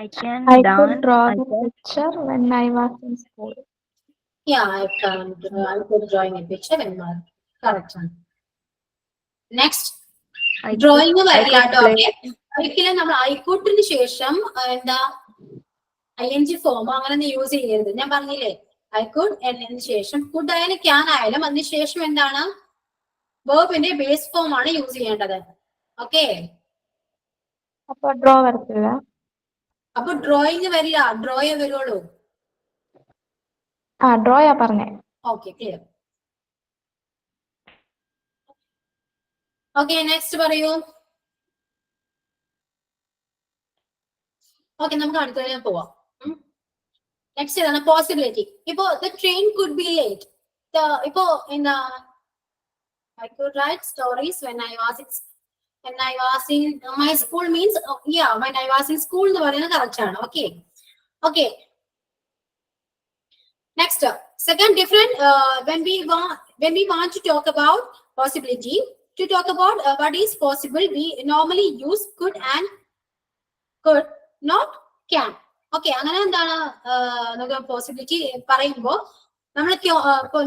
I could draw the picture when I was in school. Yeah, I could drawing a picture when I was correct. Next, drawing വരില്ല കേട്ടോ. ഒരിക്കലും നമ്മൾ ഐക്കൂട്ടിന് ശേഷം എന്താ ING ഫോം അങ്ങനെ യൂസ് ചെയ്യരുത്. ഞാൻ പറഞ്ഞില്ലേ ഐക്കൂട്ട് എന്നതിന് ശേഷം കുഡ് ആയാലും ക്യാൻ ആയാലും അതിനുശേഷം എന്താണ് വേർബിന്റെ ബേസ് ഫോം ആണ് യൂസ് ചെയ്യേണ്ടത്. ഓക്കെ, അപ്പൊ ഡ്രോ വരത്തില്ല. അപ്പൊ ഡ്രോയിങ് വരില്ല, ഡ്രോയേ വരുള്ളൂ. ആ ഡ്രോയാ പറഞ്ഞേ. Okay, clear. ഓക്കെ, നെക്സ്റ്റ് പറയൂ. ഓക്കെ, നമുക്ക് അടുത്തതിന് പോവാം. നെക്സ്റ്റ് ഏതാണ്? പോസിബിലിറ്റി. ഇപ്പോ the train could be late. ഇപ്പോ എന്താ I could write stories when I was in my school means when I was in school എന്ന് പറയുന്നത് correct ആണ്. Okay, okay. Next, second different when we want to talk about possibility, to talk about what is possible, we normally use could and could, not can. Okay, അങ്ങനെ എന്താണ് നമുക്ക് possibility പറയുമ്പോൾ നമ്മൾ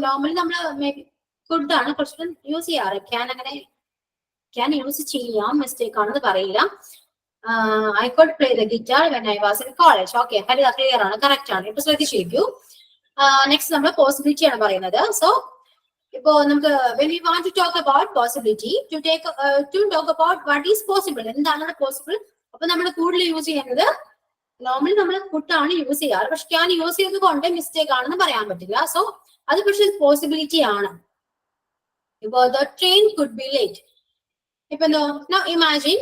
normally നമ്മൾ could ആണ് കുറച്ചുകൂടെ use ചെയ്യാറ്. Can use ചെയ്യാം, മിസ്റ്റേക്ക് ആണെന്ന് പറയില്ല. I could play the guitar when I was in college. Okay, clear ആണ്, കറക്റ്റ് ആണ്. ഇപ്പൊ ശ്രദ്ധിച്ചിരിക്കൂ. നെക്സ്റ്റ് നമ്മൾ പോസിബിലിറ്റി ആണ് പറയുന്നത്. സോ ഇപ്പോ നമുക്ക് when we want to talk about possibility, to talk about what is possible, എന്താണ് പോസിബിൾ, അപ്പൊ നമ്മൾ കൂടുതൽ യൂസ് ചെയ്യുന്നത് നോർമലി നമ്മൾ കുട്ടാണ് യൂസ് ചെയ്യാറ്. പക്ഷെ ക്യാൻ യൂസ് ചെയ്തത് കൊണ്ട് മിസ്റ്റേക്ക് ആണെന്ന് പറയാൻ പറ്റില്ല. സോ അത് പക്ഷെ പോസിബിലിറ്റി ആണ്. ഇപ്പോ the train could be late. ഇപ്പൊ now imagine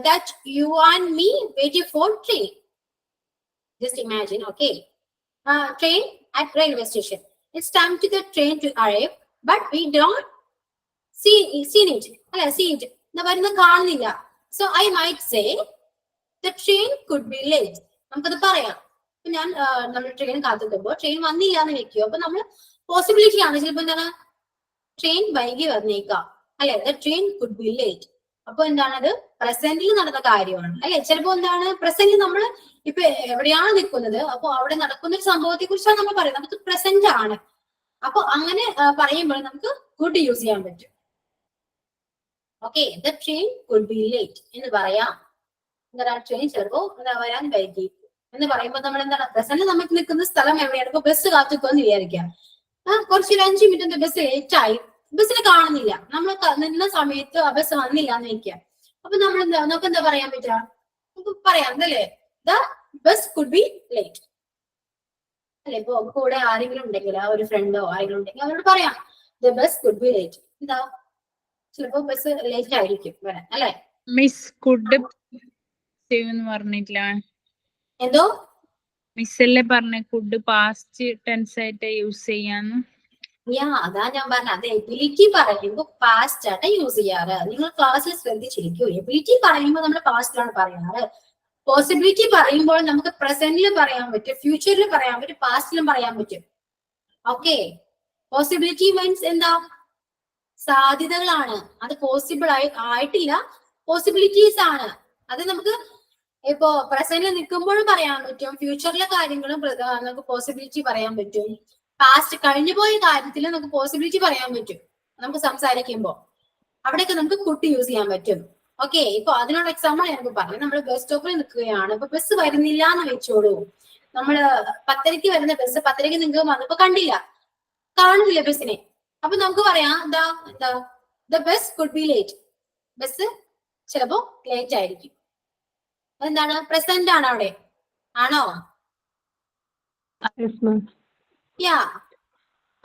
that you and me waiting for train. Just imagine, okay. Train at railway station. It's time to the train to arrive, but we don't see it. See it. വരുന്ന കാണുന്നില്ല. So I might say the train could be late. നമുക്കത് പറയാം. ഇപ്പൊ നമ്മൾ train കാത്തുക്കുമ്പോ train വന്നില്ല എന്ന് വെക്കോ, അപ്പൊ നമ്മൾ പോസിബിലിറ്റി ആണ്. ചിലപ്പോ എന്താണ് ട്രെയിൻ വൈകി വന്നേക്കാം, അല്ലെ? The train could be late. അപ്പൊ എന്താണത് പ്രസന്റിൽ നടന്ന കാര്യമാണ്, അല്ലെ? ചിലപ്പോ എന്താണ് പ്രസന്റിൽ നമ്മൾ ഇപ്പൊ എവിടെയാണ് നിൽക്കുന്നത്, അപ്പൊ അവിടെ നടക്കുന്ന ഒരു സംഭവത്തെ കുറിച്ചാണ് നമ്മൾ പറയുന്നത്. നമുക്ക് പ്രസന്റ് ആണ്. അപ്പൊ അങ്ങനെ പറയുമ്പോൾ നമുക്ക് കുഡ് യൂസ് ചെയ്യാൻ പറ്റും. Okay, the train could be late എന്ന് പറയാം. എന്താ ട്രെയിൻ ചിലപ്പോ എന്താ വരാൻ വൈകി എന്ന് പറയുമ്പോൾ നമ്മൾ എന്താണ് പ്രസന്റ് നമുക്ക് നിൽക്കുന്ന സ്ഥലം എവിടെയാണ്? ഇപ്പൊ ബസ് കാത്തുക്കുമെന്ന് വിചാരിക്കാം. കുറച്ചൊരു 5 മിനിറ്റ് ബസ് ലേറ്റ് ആയി, ബസ്സിനെ കാണുന്നില്ല. നമ്മൾ നിന്ന സമയത്ത് ആ ബസ് വന്നില്ല എന്ന് വെക്കുക. അപ്പൊ നമ്മൾ നമുക്ക് എന്താ പറയാൻ പറ്റുക? നമുക്ക് പറയാം അല്ലേ, the bus could be late, അല്ലെ? ഇപ്പൊ കൂടെ ആരെങ്കിലും ഉണ്ടെങ്കിൽ, ഒരു ഫ്രണ്ടോ ആരെങ്കിലും ഉണ്ടെങ്കിൽ അവരോട് പറയാം the bus could be late. എന്താ ചിലപ്പോ ബസ് ലേറ്റ് ആയിരിക്കും വരാൻ, അല്ലെ? മിസ് കുഡ് പറഞ്ഞിട്ടില്ല. എന്തോ മിസ്സല്ലേ പറഞ്ഞ കുഡ് പാസ്റ്റ് ടെൻസ് ആയിട്ട് യൂസ് ചെയ്യാന്ന്. അതാ ഞാൻ പറഞ്ഞത്. അത് എബിലിറ്റി പറയുമ്പോൾ പാസ്റ്റ് ആയിട്ട് യൂസ് ചെയ്യാറ്. നിങ്ങൾ ക്ലാസ്സിൽ ശ്രദ്ധിച്ചിരിക്കൂ. എബിലിറ്റി പറയുമ്പോൾ നമ്മൾ പാസ്റ്റിലാണ് പറയാറ്. പോസിബിലിറ്റി പറയുമ്പോൾ നമുക്ക് പ്രസന്റിൽ പറയാൻ പറ്റും, ഫ്യൂച്ചറിൽ പറയാൻ പറ്റും, പാസ്റ്റിലും പറയാൻ പറ്റും. ഓക്കെ, പോസിബിലിറ്റി മീൻസ് എന്താ? സാധ്യതകളാണ്. അത് പോസിബിൾ ആയിട്ടില്ല, പോസിബിലിറ്റീസ് ആണ്. അത് നമുക്ക് ഇപ്പോ പ്രസന്റിൽ നിൽക്കുമ്പോഴും പറയാൻ പറ്റും, ഫ്യൂച്ചറിലെ കാര്യങ്ങളും നമുക്ക് പോസിബിലിറ്റി പറയാൻ പറ്റും, പാസ്റ്റ് കഴിഞ്ഞു പോയ കാര്യത്തിൽ നമുക്ക് പോസിബിലിറ്റി പറയാൻ പറ്റും. നമുക്ക് സംസാരിക്കുമ്പോൾ അവിടെയൊക്കെ നമുക്ക് കുട്ടി യൂസ് ചെയ്യാൻ പറ്റും. ഓക്കെ, ഇപ്പൊ അതിനുള്ള എക്സാമ്പിൾ എനിക്ക് പറഞ്ഞു. നമ്മൾ ബസ് സ്റ്റോപ്പിൽ നിൽക്കുകയാണ്, ഇപ്പൊ ബസ് വരുന്നില്ല എന്ന് വെച്ചോളൂ. നമ്മള് 10:30 വരുന്ന ബസ് 10:30 നിങ്ങൾക്ക് വന്നപ്പോ കാണുന്നില്ല ബസ്സിനെ. അപ്പൊ നമുക്ക് പറയാം എന്താ the bus could be late. Bus ചിലപ്പോ ലേറ്റ് ആയിരിക്കും. അതെന്താണ്? പ്രസന്റ് ആണ് അവിടെ, ആണോ?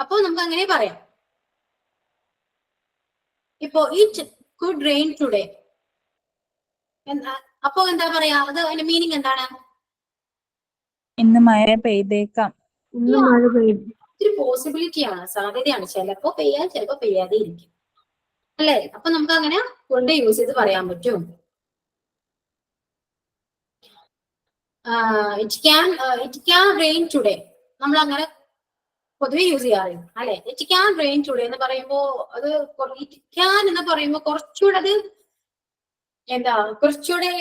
അപ്പൊ നമുക്ക് അങ്ങനെ പറയാം. ഇപ്പോ ഇറ്റ് കുഡ് റെയിൻ ടുഡേ. അപ്പൊ എന്താ പറയാ? അത് അതിന്റെ മീനിങ് എന്താണ്? ഇന്ന് മഴ പെയ്തേക്കാം. ഇത്തിരി പോസിബിലിറ്റി ആണ്, സാധ്യതയാണ്. ചിലപ്പോ പെയ്യാൻ, ചിലപ്പോ പെയ്യാതെ ഇരിക്കും, അല്ലെ? അപ്പൊ നമുക്ക് അങ്ങനെ കൊണ്ട് യൂസ് ചെയ്ത് പറയാൻ പറ്റും. ഇറ്റ് ക്യാൻ റെയിൻ ടുഡേ നമ്മൾ അങ്ങനെ പൊതുവെ യൂസ് ചെയ്യാറില്ല, അല്ലെ? ഇറ്റ് ക്യാൻ റെയിൻ ടുഡേ എന്ന് പറയുമ്പോ അത് ഇറ്റ് ക്യാൻ എന്ന് പറയുമ്പോ കുറച്ചുകൂടെ അത് കുറച്ചുകൂടെ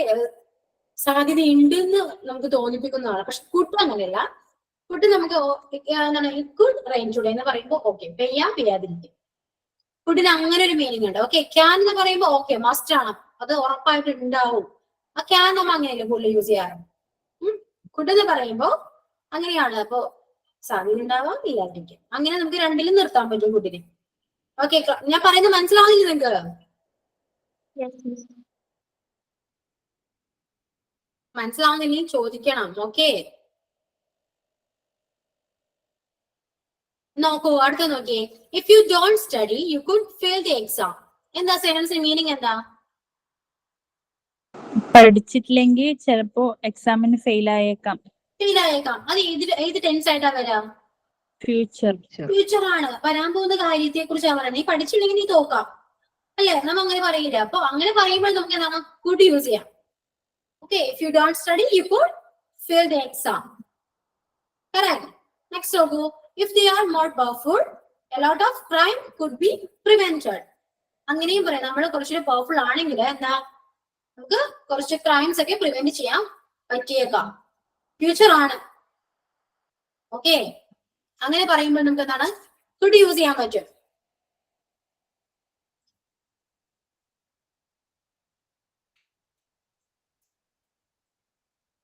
സാധ്യത ഉണ്ടെന്ന് നമുക്ക് തോന്നിപ്പിക്കുന്നതാണ്. പക്ഷെ കുഡ് അങ്ങനെയല്ല. കുഡ് നമുക്ക് എന്താണ്? കുഡ് റെയിൻ ടുഡേ എന്ന് പറയുമ്പോ ഓക്കെ, പെയ്യാതിരിക്കും. കുഡിന് അങ്ങനെ ഒരു മീനിങ് ഉണ്ട്. ഓക്കെ, ക്യാൻ എന്ന് പറയുമ്പോ ഓക്കെ മസ്റ്റ് ആണ്, അത് ഉറപ്പായിട്ട് ഉണ്ടാവും. ആ ക്യാൻ നമ്മൾ അങ്ങനെയല്ലേ കൂടുതൽ യൂസ് ചെയ്യാറ്. കുഡ് എന്ന് പറയുമ്പോ അങ്ങനെയാണ്. അപ്പൊ സാധ്യത ഉണ്ടാവാം, ഇല്ലാതിരിക്കും. അങ്ങനെ നമുക്ക് രണ്ടിലും നിർത്താൻ പറ്റും കുട്ടിനെ. ഓക്കെ, ഞാൻ പറയുന്നത് മനസ്സിലാവുന്നില്ല നിങ്ങൾക്ക്? മനസ്സിലാവുന്നില്ലെങ്കിൽ ചോദിക്കണം. ഓക്കെ, നോക്കൂ അടുത്ത നോക്കിയേ. If you don't study you could fail the exam. എന്താ സെന്റൻസിന്റെ മീനിങ്? എന്താ? പഠിച്ചിട്ടില്ലെങ്കിൽ ചിലപ്പോ എക്സാമിന് ഫെയിൽ ആയേക്കാം. ഫെയിൽ ആയേക്കാം. അത് ഏത് ടെൻസ് ആയിട്ടാ വരാം? ഫ്യൂച്ചർ. ഫ്യൂച്ചർ ആണ്. വരാൻ പോകുന്ന കാര്യത്തെ കുറിച്ചാണ് പറയുന്നത്. നീ പഠിച്ചില്ലെങ്കിൽ നീ തോക്കാം, അല്ലെ? നമ്മൾ അങ്ങനെ പറയില്ല. അപ്പൊ അങ്ങനെ പറയുമ്പോൾ നമുക്ക് എന്താണ് കുഡ് യൂസ് ചെയ്യാം. Okay, if you don't study you could fail the exam. Correct. Next നോക്കൂ. If they are more powerful a lot of crime could be prevented. അങ്ങനെയും പറയാം. നമ്മൾ കുറച്ചുകൂടി പവർഫുൾ ആണെങ്കിൽ എന്താ, നമുക്ക് കുറച്ച് ക്രൈംസ് ഒക്കെ പ്രിവെന്റ് ചെയ്യാൻ പറ്റിയേക്കാം. ഫ്യൂച്ചർ ആണ്. ഓക്കെ, അങ്ങനെ പറയുമ്പോൾ നമുക്ക് എന്താണ് കുഡ് യൂസ് ചെയ്യാൻ പറ്റും.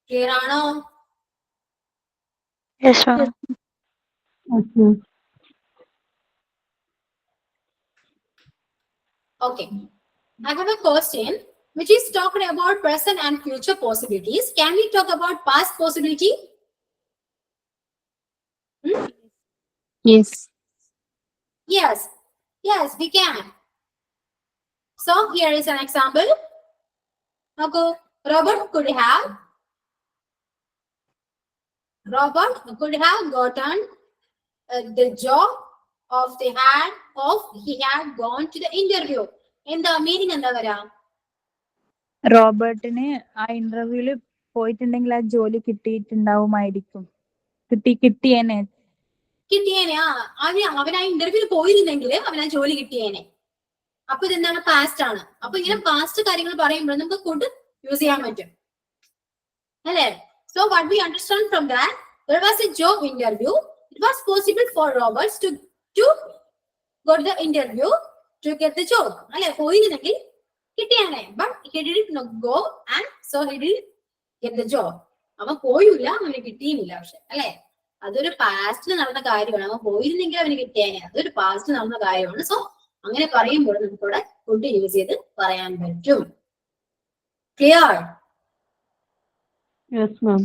ക്ലിയർ ആണോ? Okay, I have a question which is talking about present and future possibilities. Can we talk about past possibility? Yes. Yes, we can. So here is an example. Okay, Robert could have gotten the job of he had gone to the interview. എന്താ meaning? എന്താ വരാ? റോബർട്ടിന് ആ ഇന്റർവ്യൂല് പോയിട്ടുണ്ടെങ്കിൽ ആ ജോലി കിട്ടിയിട്ടുണ്ടാവുമായിരിക്കും. കിട്ടിയേനെ. അവൻ ആ ഇന്റർവ്യൂല് പോയിരുന്നെങ്കിൽ അവൻ ആ ജോലി കിട്ടിയേനെ. അപ്പൊ ഇതെന്താണ്? പാസ്റ്റ് ആണ്. അപ്പൊ ഇങ്ങനെ പാസ്റ്റ് കാര്യങ്ങൾ പറയുമ്പോൾ നമുക്ക് കുഡ് യൂസ് ചെയ്യാൻ പറ്റും, അല്ലേ? So what we understand from that, there was a job interview. It was possible for Roberts to go to the interview to get the job. അല്ലെ? പോയിരുന്നെങ്കിൽ കിട്ടിയാനെ. But he didn't go and so he didn't get the job. അവൻ പോയില്ല, അവന് കിട്ടിയില്ല. പക്ഷെ അല്ലെ, അതൊരു പാസ്റ്റിൽ നടന്ന കാര്യമാണ്. അവൻ പോയിരുന്നെങ്കിൽ അവന് കിട്ടിയാനെ. അതൊരു പാസ്റ്റിൽ നടന്ന കാര്യമാണ്. സോ അങ്ങനെ പറയുമ്പോൾ നമുക്കിവിടെ കുഡ് യൂസ് ചെയ്ത് പറയാൻ പറ്റും. Clear? Yes, ma'am.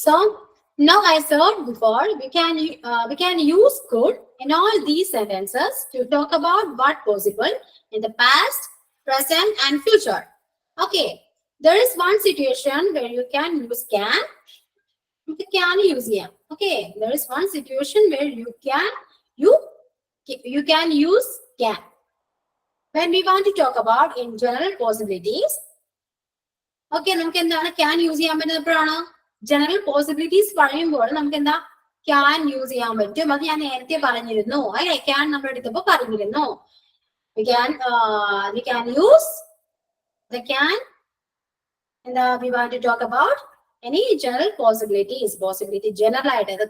So now I said before, we can use could in all these sentences to talk about what possible in the past, present, and future. Okay, there is one situation where you can use can. You can use yeah. Okay, there is one situation where you can use can. When we want to talk about in general possibilities, okay, നമുക്ക് എന്താണ് can use ചെയ്യാൻ പറ്റുന്നപ്പോഴാണ് general possibilities പറയുമ്പോൾ നമുക്ക് എന്താ can use ചെയ്യാൻ പറ്റും. അത് ഞാൻ നേരത്തെ പറഞ്ഞിരുന്നു, അല്ലെ? can നമ്മൾ എടുത്തപ്പോ പറഞ്ഞിരുന്നു. we can use the can and we want to talk about any general possibilities. Possibility general ആയിട്ട്, അത്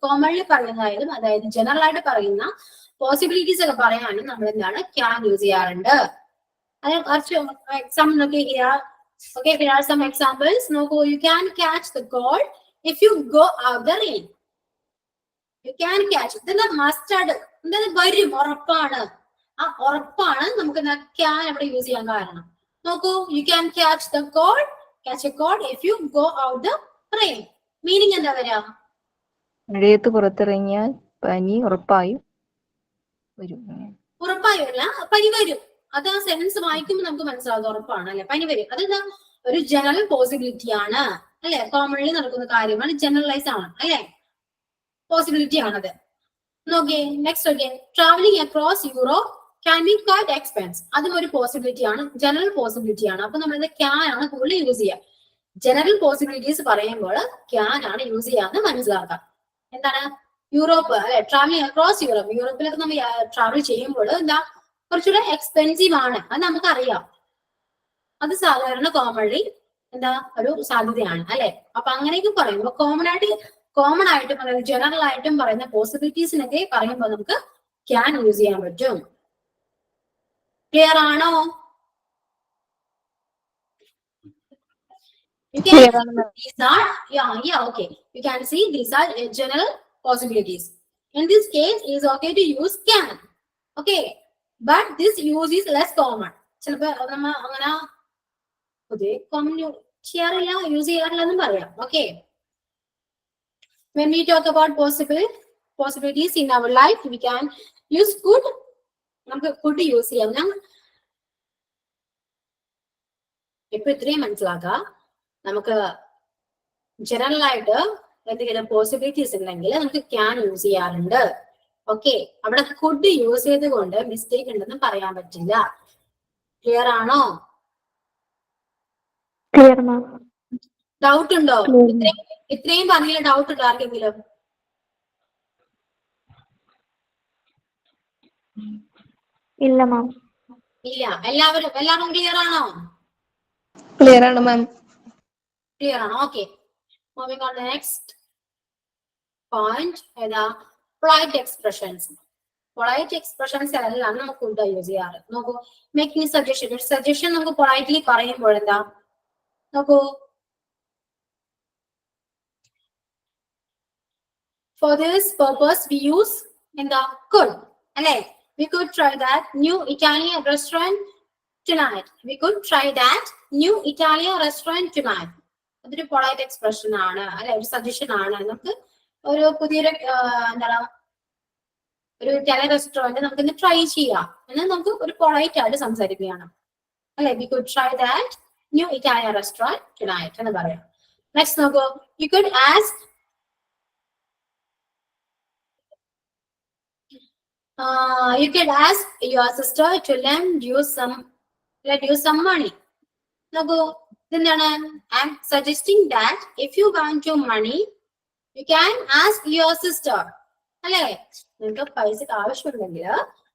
commonly പറയുന്നതായാലും അതായത് general ആയിട്ട് പറയുന്ന പോസിബിലിറ്റീസ് ഒക്കെ പറയാനും നമ്മൾ എന്താണ് can യൂസ് ചെയ്യാറുണ്ട്. അത് കുറച്ച് എക്സാമ്പിൾ നോക്കി. Okay, here are some examples. No, you can catch the cold if you go out the rain. You can catch. Then the mustard. Then the very ഉറപ്പാണ്. ആ ഉറപ്പാണ് നമുക്ക് can ഇവിടെ യൂസ് ചെയ്യാൻ കാരണം. നോക്കൂ, you can catch a cold if you go out the rain. Meaning എന്താ വരാ? മഴയത്ത് പുറത്തിറങ്ങിയാൽ പനി ഉറപ്പായും വരും. ഉറപ്പായുമല്ല, പനി വരും. അത് ആ സെൻസ് വായിക്കുമ്പോൾ നമുക്ക് മനസ്സിലാവും ഉറപ്പാണ്, അല്ലെ? പനി വരും. അതെന്താ? ഒരു ജനറൽ പോസിബിലിറ്റി ആണ്, അല്ലെ? കോമൺലി നടക്കുന്ന കാര്യമാണ്, ജനറലൈസ് ആണ്, അല്ലെ? പോസിബിലിറ്റി ആണത്. നോക്കിയേ, നെക്സ്റ്റ് നോക്കിയേ. Travelling across Europe can be quite expense. അതും ഒരു പോസിബിലിറ്റി ആണ്, ജനറൽ പോസിബിലിറ്റി ആണ്. അപ്പൊ നമ്മൾ ക്യാൻ ആണ് കൂടുതൽ യൂസ് ചെയ്യുക. ജനറൽ പോസിബിലിറ്റീസ് പറയുമ്പോൾ ക്യാൻ ആണ് യൂസ് ചെയ്യാന്ന് മനസ്സിലാക്കാം. എന്താണ്? യൂറോപ്പ് അല്ലെ, ട്രാവലിംഗ് അക്രോസ് യൂറോപ്പ്, യൂറോപ്പിലൊക്കെ നമ്മൾ ട്രാവൽ ചെയ്യുമ്പോൾ എന്താ കുറച്ചുകൂടെ എക്സ്പെൻസീവ് ആണ്, അത് നമുക്കറിയാം. അത് സാധാരണ കോമൺലി എന്താ ഒരു സാധ്യതയാണ് അല്ലെ. അപ്പൊ അങ്ങനെയൊക്കെ പറയുമ്പോൾ കോമൺ ആയിട്ടും അതായത് ജനറൽ ആയിട്ടും പറയുന്ന പോസിബിലിറ്റീസിനൊക്കെ പറയുമ്പോൾ നമുക്ക് ക്യാൻ യൂസ് ചെയ്യാൻ പറ്റും. ക്ലിയർ ആണോ? You can Clear ആണ് ma'am. these are okay. You can see these are general possibilities. In this case, it is okay to use can. Okay, but this use is less common. ചിലപ്പോ നമ്മ അങ്ങനെ പൊതുവെ common ചെയ്യാറില്ല, use ചെയ്യാറില്ല എന്നും പറയാം. Okay. When we talk about possibilities in our life, we can use could. നമുക്ക് could use ചെയ്യാം. ഇപ്പൊ ഇത്രയും മനസ്സിലാക്കാം. നമുക്ക് ജനറൽ ആയിട്ട് എന്തെങ്കിലും പോസിബിലിറ്റീസ് ഉണ്ടെങ്കിൽ നമുക്ക് ക്യാൻ യൂസ് ചെയ്യാറുണ്ട്. ഓക്കെ, അവിടെ കുഡ് യൂസ് ചെയ്തുകൊണ്ട് മിസ്റ്റേക്ക് ഉണ്ടെന്ന് പറയാൻ പറ്റില്ല. ക്ലിയർ ആണോ? Clear, ma'am. ഡൗട്ട് ഉണ്ടോ? Clear. ഇത്രയും പറഞ്ഞില്ല ഡൗട്ട് ഉണ്ടോ ആർക്കെങ്കിലും? Illa, ma'am. ഇല്ല. എല്ലാവരും ക്ലിയർ ആണോ? Clear ആണ് മാം. ക്ലിയർ ആണോ? Okay, moving on next point. ഏതാ? Polite expressions. പൊളൈറ്റ് എക്സ്പ്രഷൻസ് എല്ലാം നമുക്ക് ഉണ്ട് യൂസ് ചെയ്യാറ്. നോക്കൂ, മേക്കിംഗ് സജഷൻ. ഒരു സജഷൻ നമുക്ക് പൊളൈറ്റ്ലി പറയുമ്പോൾ എന്താ നോക്കൂ, for this purpose we use എന്താ could അല്ലെ. We could try that new Italian restaurant tonight. We could try that new Italian restaurant tonight. അതൊരു പൊളൈറ്റ് എക്സ്പ്രഷൻ ആണ് അല്ലെ, ഒരു സജഷൻ ആണ്. നമുക്ക് ഒരു പുതിയൊരു എന്താണ് ഒരു ഇറ്റാലിയൻ റെസ്റ്റോറന്റ് നമുക്ക് ഇന്ന് ട്രൈ ചെയ്യാം എന്ന് നമുക്ക് ഒരു പൊളൈറ്റ് ആയിട്ട് സംസാരിക്കുകയാണ് അല്ലെ. We could try that new Italian restaurant tonight എന്ന് പറയാം. നെക്സ്റ്റ് നോക്കൂ, you could ask your sister to lend you some money. നോക്കൂ, ഇതെന്താണ്? I'm suggesting that if you want your money, you can ask your sister. അല്ലെ, നിങ്ങൾക്ക് പൈസക്ക് ആവശ്യമുണ്ടെങ്കിൽ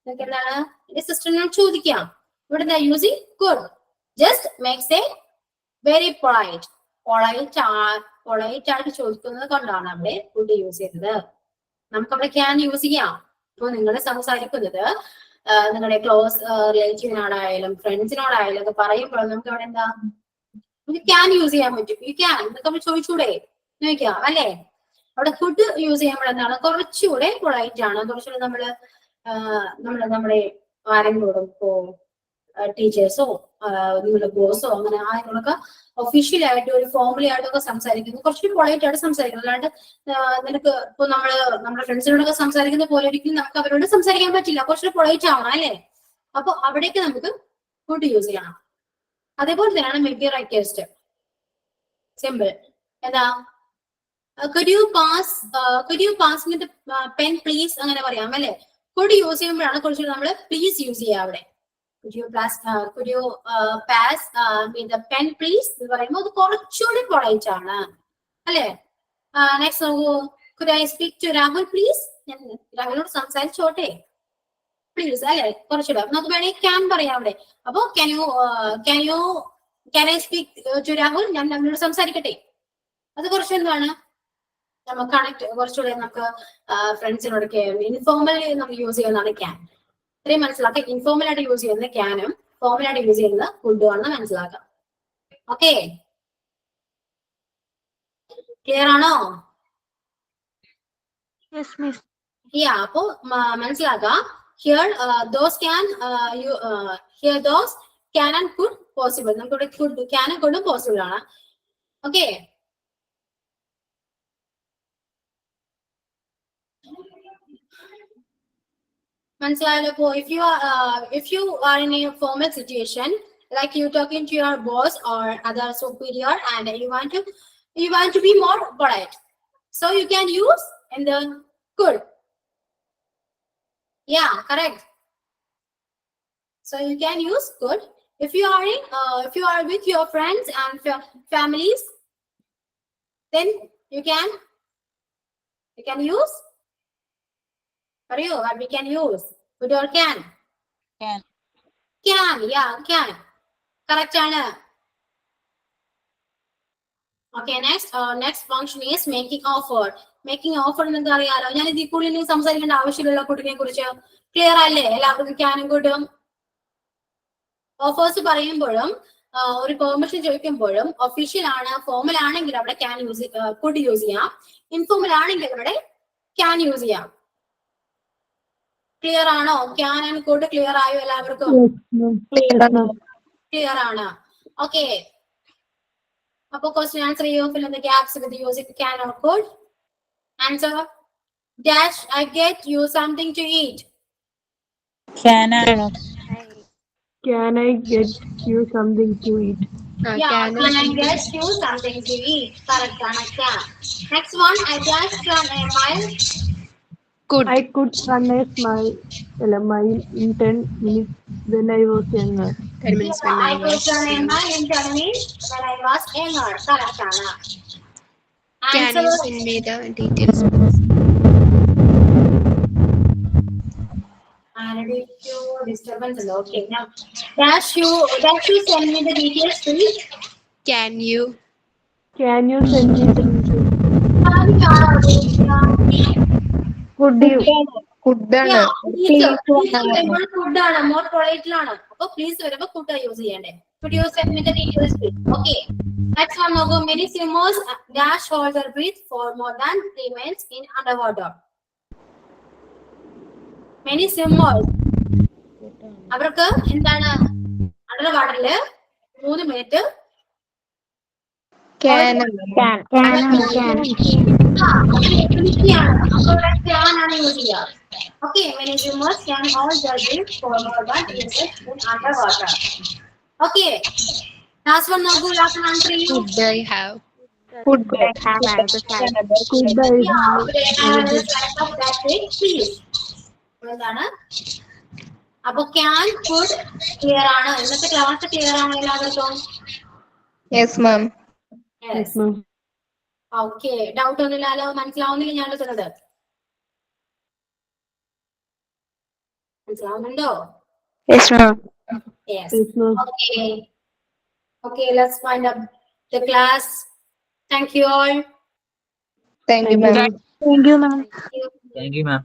നിങ്ങൾക്ക് എന്താണ് എന്റെ സിസ്റ്ററിനോട് ചോദിക്കാം. ഇവിടെ എന്താ using could. Just makes A very polite. Polite ആയിട്ട് ചോദിക്കുന്നത് കൊണ്ടാണ് അവിടെ കുഡ് യൂസ് ചെയ്തത്. നമുക്ക് അവിടെ ക്യാൻ യൂസ് ചെയ്യാം. ഇപ്പൊ നിങ്ങൾ സംസാരിക്കുന്നത് നിങ്ങളുടെ ക്ലോസ് റിലേറ്റീവിനോടായാലും ഫ്രണ്ട്സിനോടായാലും ഒക്കെ പറയുമ്പോൾ നമുക്ക് അവിടെ എന്താ നമുക്ക് ക്യാൻ യൂസ് ചെയ്യാൻ പറ്റും. യു ക്യാൻ എന്നൊക്കെ നമ്മൾ ചോദിച്ചൂടെ ചോദിക്കാം അല്ലെ. അവിടെ ഫുഡ് യൂസ് ചെയ്യുമ്പോൾ എന്താണ് കുറച്ചുകൂടെ പൊളൈറ്റ് ആണ്. കുറച്ചുകൂടെ നമ്മുടെ ആരെങ്കിലോടും ഇപ്പോ ടീച്ചേഴ്സോ നിങ്ങളുടെ ബോസോ അങ്ങനെ ആരെങ്കിലൊക്കെ ഒഫീഷ്യൽ ആയിട്ട് ഒരു ഫോർമലി ആയിട്ടൊക്കെ സംസാരിക്കുന്നത് കുറച്ചുകൂടി പൊളൈറ്റ് ആയിട്ട് സംസാരിക്കുന്നത്. അല്ലാണ്ട് നിനക്ക് ഇപ്പൊ നമ്മുടെ ഫ്രണ്ട്സിനോടൊക്കെ സംസാരിക്കുന്ന പോലെ ഒരിക്കലും നമുക്ക് അവരോട് സംസാരിക്കാൻ പറ്റില്ല. കുറച്ചുകൂടി പൊളൈറ്റ് ആവണം അല്ലെ. അപ്പൊ അവിടേക്ക് നമുക്ക് ഫുഡ് യൂസ് ചെയ്യണം. അതേപോലെ തന്നെയാണ് മേക്ക് എ റിക്വസ്റ്റ്. സിമ്പിൾ. എന്താ could you pass me the pen please അങ്ങനെ പറയാം അല്ലെ. could യൂസ് ചെയ്യുമ്പോഴാണ് കുറച്ചുകൂടി നമ്മൾ പ്ലീസ് യൂസ് ചെയ്യുക അവിടെ. could you pass me the pen please എന്ന് പറയുമ്പോൾ അത് കുറച്ചുകൂടി പൊളൈറ്റ് ആണ് അല്ലെ. നെക്സ്റ്റ് നോക്കൂ, could I speak to Rahul please? ഞാൻ രാഹുലിനോട് സംസാരിച്ചോട്ടെ പ്ലീസ് അല്ലെ. കുറച്ചുകൂടെ നമുക്ക് വേണമെങ്കിൽ ക്യാൻ പറയാം അവിടെ. അപ്പൊ can I speak to Rahul? ഞാൻ രാഹുലിനോട് സംസാരിക്കട്ടെ. അത് കുറച്ച് എന്താണ് നമുക്ക് കണക്ട് കുറച്ചുകൂടെ നമുക്ക് ഫ്രണ്ട്സിനോടൊക്കെ ഇൻഫോർമലി നമുക്ക് യൂസ് ചെയ്യുന്നതാണ് ക്യാൻ. ഇത്രയും മനസ്സിലാക്കാം. ഇൻഫോർമൽ ആയിട്ട് യൂസ് ചെയ്യുന്നത് ക്യാനും ഫോർമൽ ആയിട്ട് യൂസ് ചെയ്യുന്നത് കുഡും ആണെന്ന് മനസ്സിലാക്കാം. ഓക്കെ, ക്ലിയർ ആണോ? Yes, miss. അപ്പോ മനസ്സിലാക്കാം. Here those can and could possible. നമുക്കിവിടെ കുഡ് ക്യാനും കുഡും പോസിബിൾ ആണ്. ഓക്കെ, മനസ്സിലായല്ലോ. ഇപ്പോ if you are in a formal situation like you talking to your boss or other superior and you want to be more polite, so you can use in the could. Yeah, correct. So you can use could. If you are with your friends and families, then you can use പറയൂ, what we can use? Could or can? Can. Can, yeah, can. Correct ആണ്. Okay, next function is making offer. Making offer എന്ന് അറിയാലോ. ഞാൻ ഇതിൽ കൂടുതൽ സംസാരിക്കേണ്ട ആവശ്യമില്ല കുട്ടിനെ കുറിച്ച്. ക്ലിയർ അല്ലേ എല്ലാവർക്കും? ക്യാനും കുട്ടും ഓഫേഴ്സ് പറയുമ്പോഴും ഒരു പെർമിഷൻ ചോദിക്കുമ്പോഴും ഒഫീഷ്യൽ ആണ്, ഫോമൽ ആണെങ്കിൽ അവിടെ ക്യാൻ യൂസ് കുഡ് യൂസ് ചെയ്യാം, ഇൻഫോമൽ ആണെങ്കിൽ അവിടെ ക്യാൻ യൂസ് ചെയ്യാം. ക്ലിയർ ആണോ? ക്യാൻ ആൻഡ് കുഡ് ക്ലിയർ ആയോ എല്ലാവർക്കും? ക്ലിയർ ആണ്. ഓക്കെ, അപ്പൊ ക്വസ്റ്റ്യൻ ആൻസർ ചെയ്യോ? fill in the gaps with using can or could. Answer: dash I get you something to eat. Can I? Can I get you something to eat? Yeah, can I get you something to eat? Correct, can. Next one, I just run a mile. I could run a mile in 10 minutes when I was younger. 10 minutes Yeah, when I could run a mile in 10 minutes when I was younger. Correct, Anna. Can Answer: you send me the details? disturbance. Okay, now dash you send me the details, please. Can you? Can you send me the details? Could you? Could ആണ്. Yeah, please വരുമ്പോൾ could ആണ്, more polite ലാണ്. അപ്പൊ please വരുമ്പോ could use ചെയ്യണ്ടേ. Could you send me the details, please? Okay. Next one, നോക്കൂ. Many swimmers dash hold their breath for more than 3 minutes in underwater. Many swimmers അവർക്ക് എന്താണ് under വാട്ടറില് 3 minute Can. Use ചെയ്യാം. Okay, many swimmers can hold their breath for more than 3 minutes in underwater. Okay, last one നോക്കൂ. Last one answer ചെയ്യൂ. Could I have? Could I have? Could I Please. എന്താണ്? അപ്പൊ can could clear ആണ്. ഇന്നത്തെ class clear ആണ് എല്ലാവർക്കും? Yes, ma'am. Yes, ma'am. Okay, doubt ഒന്നുമില്ലല്ലോ? മനസ്സിലാവുന്നില്ല ഞാൻ എടുക്കുന്നത്? മനസ്സിലാവുന്നുണ്ടോ? Yes, ma'am. Yes. Yes, ma'am. Okay, let's wind up the class. Thank you all. Thank you, ma'am. Thank you, ma'am. Thank you, ma'am.